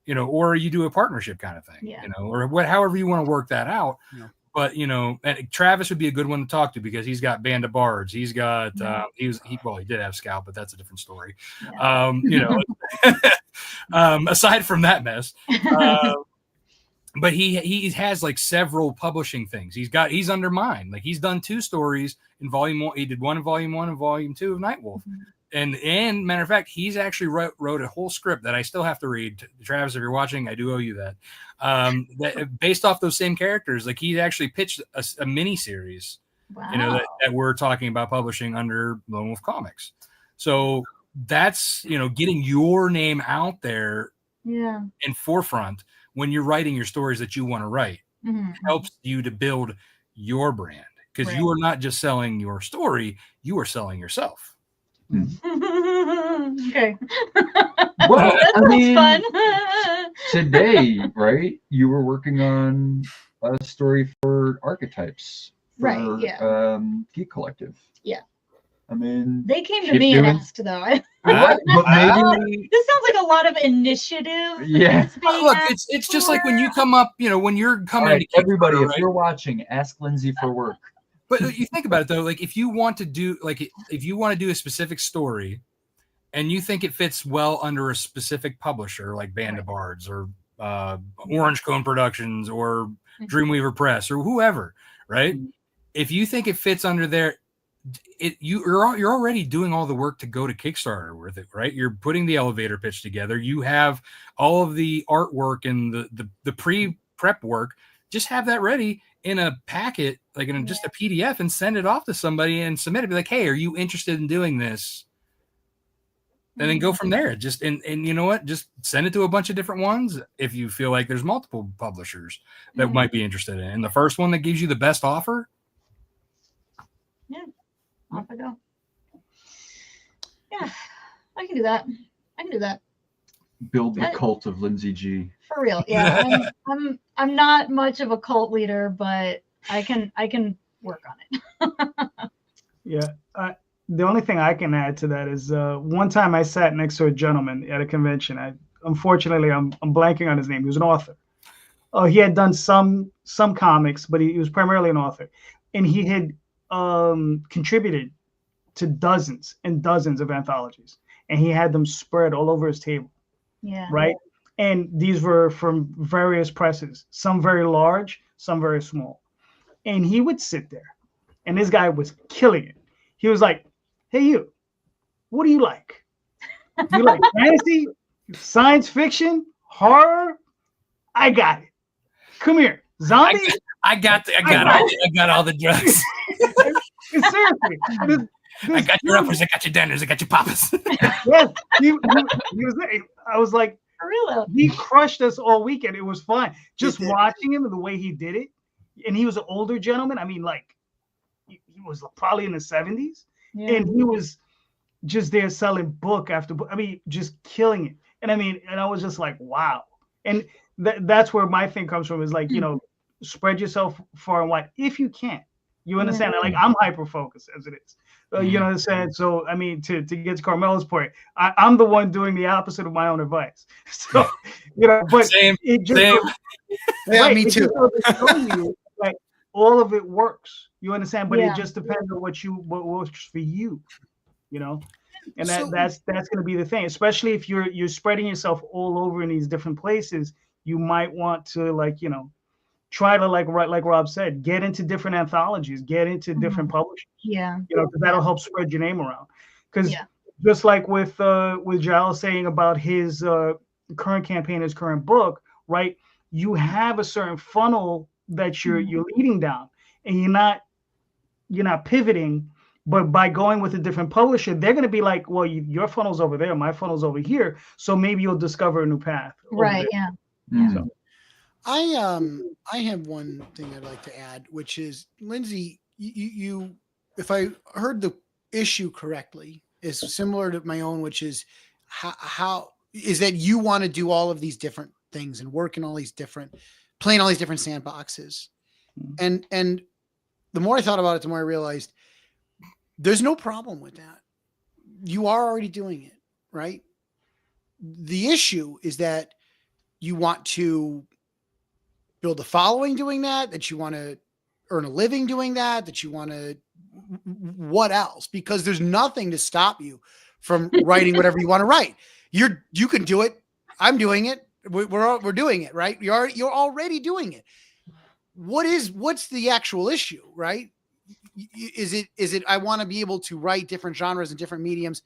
you know, or you do a partnership kind of thing, you know, or however you want to work that out. Yeah. But, you know, and Travis would be a good one to talk to because he's got Band of Bards. He's got, he did have Scout, but that's a different story. Yeah. You know, aside from that mess, but he has like several publishing things. He's under mine. Like he's done 2 stories in volume 1. He did one in volume 1 and volume 2 of Nightwolf. And matter of fact, he's actually wrote a whole script that I still have to read. Travis, if you're watching, I do owe you that. That based off those same characters, like he actually pitched a mini series, you know, that we're talking about publishing under Lone Wolf Comics. So that's, you know, getting your name out there in forefront when you're writing your stories that you want to write. Helps you to build your brand because you are not just selling your story, you are selling yourself. Okay. Well, I mean, fun. Today, right? You were working on a story for Archetypes, for, Geek Collective. Yeah. I mean, they came to me and asked though. But maybe this sounds like a lot of initiative. Yeah. Look, it's just like when you come up, you know, when you're coming. Right, everybody, if you're watching, ask Lynsey for work. But you think about it though, like if you want to do a specific story, and you think it fits well under a specific publisher like Band of Bards or Orange Cone Productions or Dreamweaver Press or whoever, right? If you think it fits under there, you're already doing all the work to go to Kickstarter with it, right? You're putting the elevator pitch together. You have all of the artwork and the pre-prep work. Just have that ready in a packet, like in just a PDF, and send it off to somebody and submit it. Be like, hey, are you interested in doing this? And then go from there. Just and you know what? Just send it to a bunch of different ones if you feel like there's multiple publishers that might be interested in it. And the first one that gives you the best offer. Yeah. Off I go. Yeah, I can do that. Build the cult of Lynsey G. For real, yeah. I'm not much of a cult leader, but I can work on it. Yeah. The only thing I can add to that is one time I sat next to a gentleman at a convention. Unfortunately, I'm blanking on his name. He was an author. He had done some comics, but he was primarily an author, and he had contributed to dozens and dozens of anthologies, and he had them spread all over his table. Yeah. Right. And these were from various presses, some very large, some very small. And he would sit there, and this guy was killing it. He was like, "Hey, you, what do you like? You like fantasy, science fiction, horror? I got it. Come here, zombie. I got all the drugs. Seriously, I got your uppers, I got your downers, I got your poppers." Yes, he was. I was like, for real. He crushed us all weekend. It was fun just watching him and the way he did it. And he was an older gentleman. I mean, like he was probably in the 70s, and he was just there selling book after book. I mean, just killing it. And I mean, and I was just like, wow. And that's where my thing comes from is like, you know, spread yourself far and wide if you can. You understand? Like I'm hyper focused as it is. You know what I'm saying? So I mean, to get to Carmelo's point, I'm the one doing the opposite of my own advice. So you know, but same. Yeah, me too. Like all of it works. You understand? But it just depends on what works for you. You know, and that's going to be the thing. Especially if you're spreading yourself all over in these different places, you might want to like try to like Rob said, get into different anthologies, get into different publishers. Yeah. You know, 'cause that'll help spread your name around. Because Yeah. just like with Jayel saying about his current campaign, his current book, right? You have a certain funnel that you're leading down, and you're not pivoting. But by going with a different publisher, they're going to be like, well, your funnel's over there, my funnel's over here. So maybe you'll discover a new path. Right. Yeah. Mm. I have one thing I'd like to add, which is, Lynsey, you if I heard the issue correctly, is similar to my own, which is how is that you want to do all of these different things and work in all these different, playing all these different sandboxes. And the more I thought about it, the more I realized there's no problem with that. You are already doing it, right? The issue is that you want to build a following doing that you want to earn a living doing that you want to, what else? Because there's nothing to stop you from writing whatever you want to write. You can do it. I'm doing it. We're doing it, right? You're already doing it. What's the actual issue, right? Is it I want to be able to write different genres and different mediums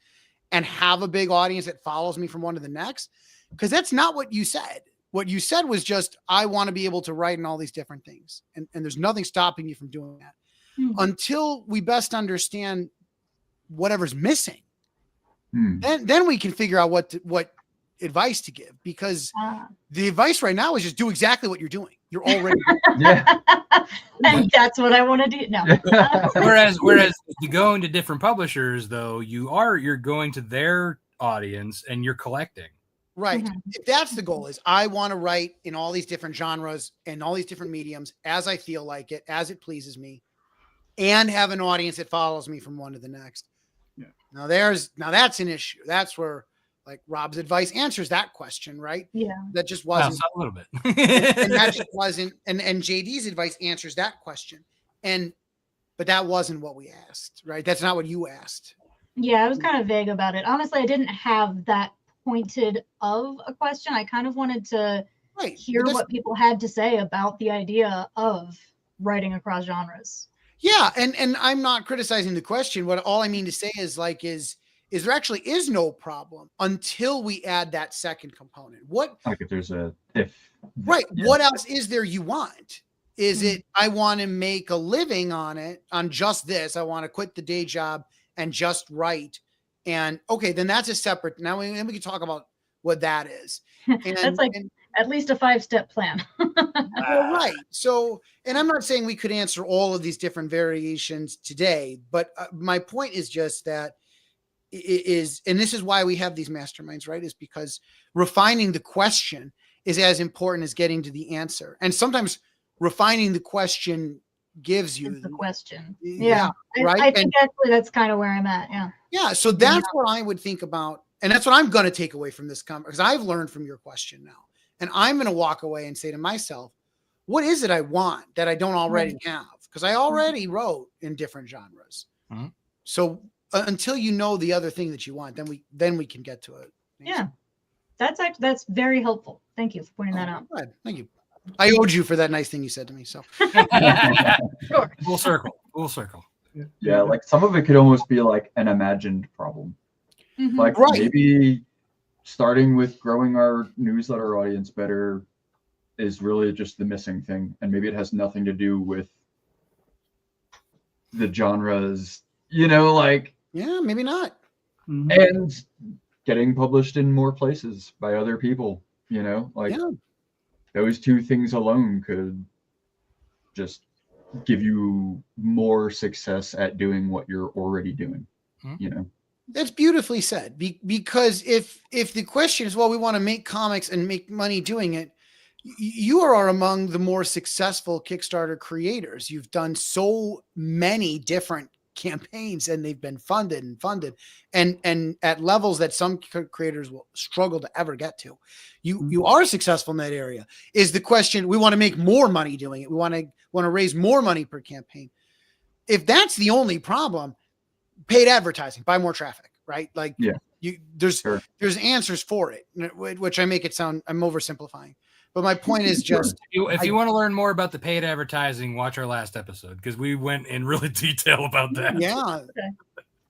and have a big audience that follows me from one to the next? Because that's not what you said. What you said was just, I want to be able to write in all these different things. And there's nothing stopping you from doing that until we best understand whatever's missing. Then we can figure out what advice to give, because the advice right now is just do exactly what you're doing. You're already and that's what I want to do. No. whereas if you go into different publishers, though, you're going to their audience and you're collecting. Right. If that's the goal, is I want to write in all these different genres and all these different mediums as I feel like it, as it pleases me, and have an audience that follows me from one to the next. Yeah. Now that's an issue. That's where like Rob's advice answers that question, right? Yeah. That just wasn't a little bit. and that just wasn't, and JD's advice answers that question. But that wasn't what we asked, right? That's not what you asked. Yeah, I was kind of vague about it. Honestly, I didn't have that pointed of a question. I kind of wanted to hear what people had to say about the idea of writing across genres. Yeah, and I'm not criticizing the question. What all I mean to say is there actually is no problem until we add that second component. What, like if there's a if right? Yeah. What else is there you want? Is it I want to make a living on just this? I want to quit the day job and just write. And okay, then that's a separate. Now we can talk about what that is. And that's like at least a 5-step plan. Well, right. So, and I'm not saying we could answer all of these different variations today, but my point is just that and this is why we have these masterminds, right? Is because refining the question is as important as getting to the answer. And sometimes refining the question gives you the question. Yeah. Right. I think actually that's kind of where I'm at. Yeah. Yeah. So that's what I would think about. And that's what I'm going to take away from this conversation, because I've learned from your question now. And I'm going to walk away and say to myself, what is it I want that I don't already have? Because I already wrote in different genres. So until you know the other thing that you want, then we can get to it. Yeah. That's very helpful. Thank you for pointing that out. Good. Thank you. I owed you for that nice thing you said to me. So sure. Full circle. Yeah, like some of it could almost be like an imagined problem. Like maybe starting with growing our newsletter audience better is really just the missing thing. And maybe it has nothing to do with the genres, like. Yeah, maybe not. And getting published in more places by other people, those two things alone could just give you more success at doing what you're already doing, That's beautifully said. Because if the question is, well, we want to make comics and make money doing it, you are among the more successful Kickstarter creators. You've done so many different campaigns and they've been funded and at levels that some creators will struggle to ever get to. You are successful in that area. Is the question, we want to make more money doing it. We want to raise more money per campaign. If that's the only problem, paid advertising, buy more traffic, right? Like there's answers for it, which I make it sound I'm oversimplifying, But my point is just if you want to learn more about the paid advertising, watch our last episode because we went in really detail about that. yeah.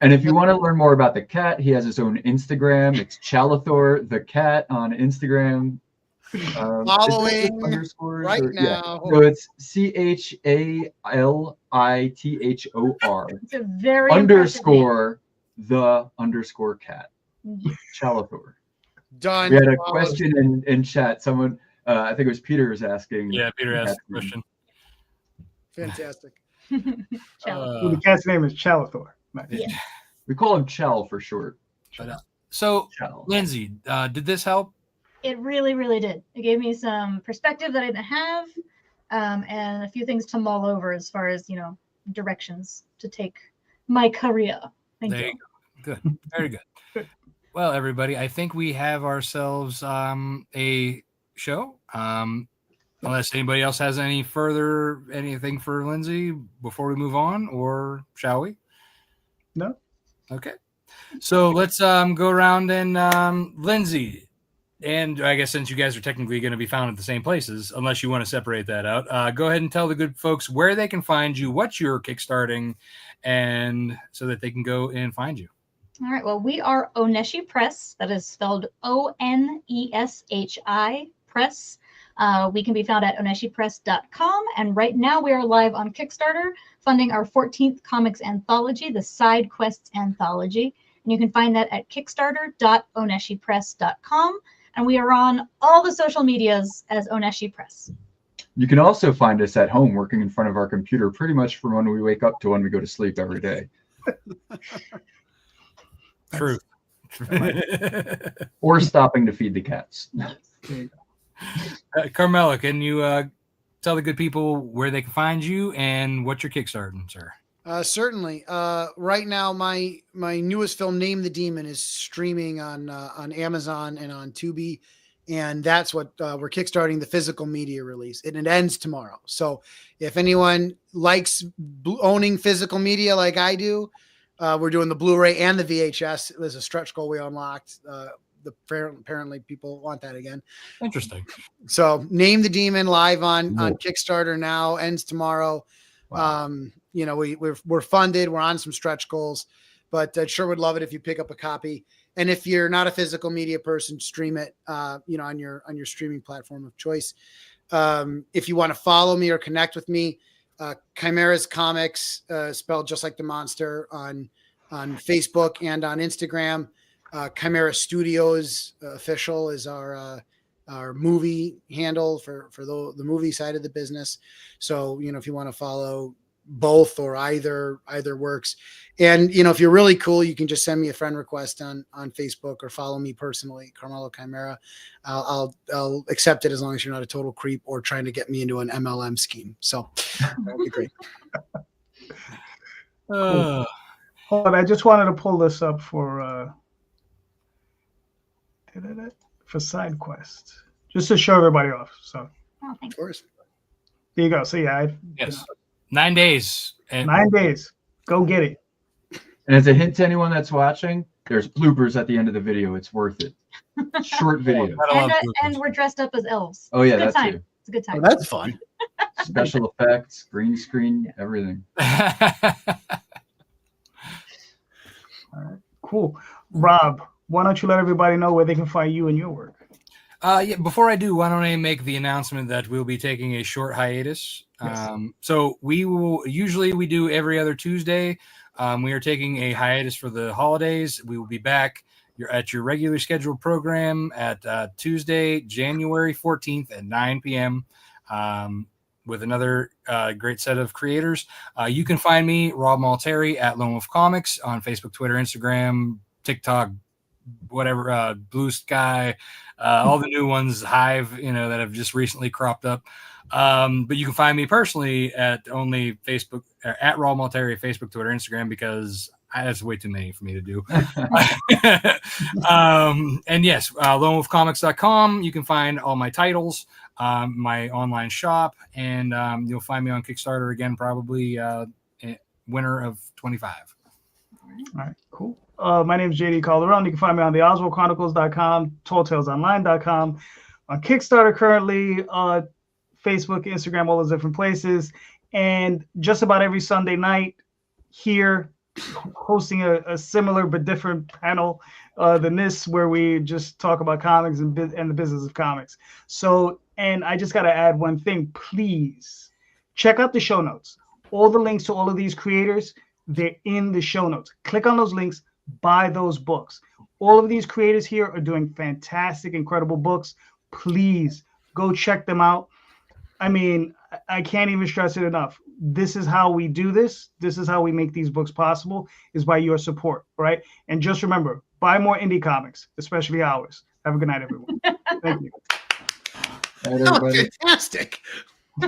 And if you want to learn more about the cat, he has his own Instagram. It's Chalathor the cat on Instagram. Following underscores right or, now. So it's CHALITHOR It's a very underscore the underscore cat. Chalathor. Done. We had a question in chat. Someone, I think it was Peter, was asking. Yeah, Peter asked a question. Fantastic. The cat's name is Chalathor. Yeah. We call him Chal for short. So, Chal. Lynsey, did this help? It really, really did. It gave me some perspective that I didn't have, and a few things to mull over as far as, directions to take my career. Thank you. Go. Good. Very good. Well, everybody, I think we have ourselves a show. Unless anybody else has anything for Lynsey before we move on, or shall we? No. Okay. So let's go around and Lynsey. And I guess since you guys are technically going to be found at the same places, unless you want to separate that out, go ahead and tell the good folks where they can find you, what you're kickstarting, and so that they can go and find you. All right. Well, we are Oneshi Press. That is spelled ONESHI Press. We can be found at oneshipress.com. And right now we are live on Kickstarter, funding our 14th comics anthology, the Side Quests Anthology. And you can find that at kickstarter.oneshipress.com. And we are on all the social medias as Oneshi Press. You can also find us at home working in front of our computer pretty much from when we wake up to when we go to sleep every day. True. Or stopping to feed the cats. Carmelo, can you tell the good people where they can find you and what you're kickstarting, sir? Certainly. Right now, my newest film, Name the Demon, is streaming on Amazon and on Tubi, and that's what we're kickstarting, the physical media release, and it ends tomorrow. So if anyone likes owning physical media like I do, we're doing the Blu-ray and the VHS. It was a stretch goal we unlocked. Apparently people want that again. Interesting. So Name the Demon live on Kickstarter now, ends tomorrow. Wow. We're funded. We're on some stretch goals, but I sure would love it if you pick up a copy. And if you're not a physical media person, stream it, on your streaming platform of choice. If you want to follow me or connect with me, Chimera's Comics, spelled just like the monster, on Facebook and on Instagram. Chimera Studios official is our movie handle for the movie side of the business. So, if you want to follow both or either works. And, if you're really cool, you can just send me a friend request on Facebook or follow me personally, Carmelo Chimera. I'll accept it as long as you're not a total creep or trying to get me into an MLM scheme. So that would be great. Cool. Hold on, I just wanted to pull this up for Side Quest, just to show everybody off. So, of course, there you go. So yeah, yes, 9 days. 9 days. Go get it. And as a hint to anyone that's watching, there's bloopers at the end of the video. It's worth it. Short video. And we're dressed up as elves. Oh yeah, that's too. It's a good time. Oh, that's fun. Special effects, green screen, everything. All right, cool. Rob, why don't you let everybody know where they can find you and your work? Yeah, before I do, why don't I make the announcement that we'll be taking a short hiatus. Yes. So we do every other Tuesday. We are taking a hiatus for the holidays. We will be back at your regular scheduled program at Tuesday, January 14th at 9 p.m. With another great set of creators. You can find me, Rob Multari, at Lone Wolf Comics on Facebook, Twitter, Instagram, TikTok, whatever, Blue Sky, all the new ones, Hive, that have just recently cropped up. But you can find me personally at only Facebook, at Rob Multari, Facebook, Twitter, Instagram, because that's way too many for me to do. And yes, lonewolfcomics.com. You can find all my titles, my online shop, and you'll find me on Kickstarter again, probably winter of 25. All right, cool. My name is JD Calderon. You can find me on the OswaldChronicles.com, TallTalesOnline.com, on Kickstarter currently, Facebook, Instagram, all those different places. And just about every Sunday night here, hosting a similar but different panel than this, where we just talk about comics and the business of comics. So, and I just got to add one thing, please check out the show notes. All the links to all of these creators, they're in the show notes. Click on those links, buy those books. All of these creators here are doing fantastic, incredible books. Please go check them out. I mean, I can't even stress it enough. This is how we do this. This is how we make these books possible, is by your support, right? And just remember, buy more indie comics, especially ours. Have a good night, everyone. Thank you. All right, everybody. Fantastic.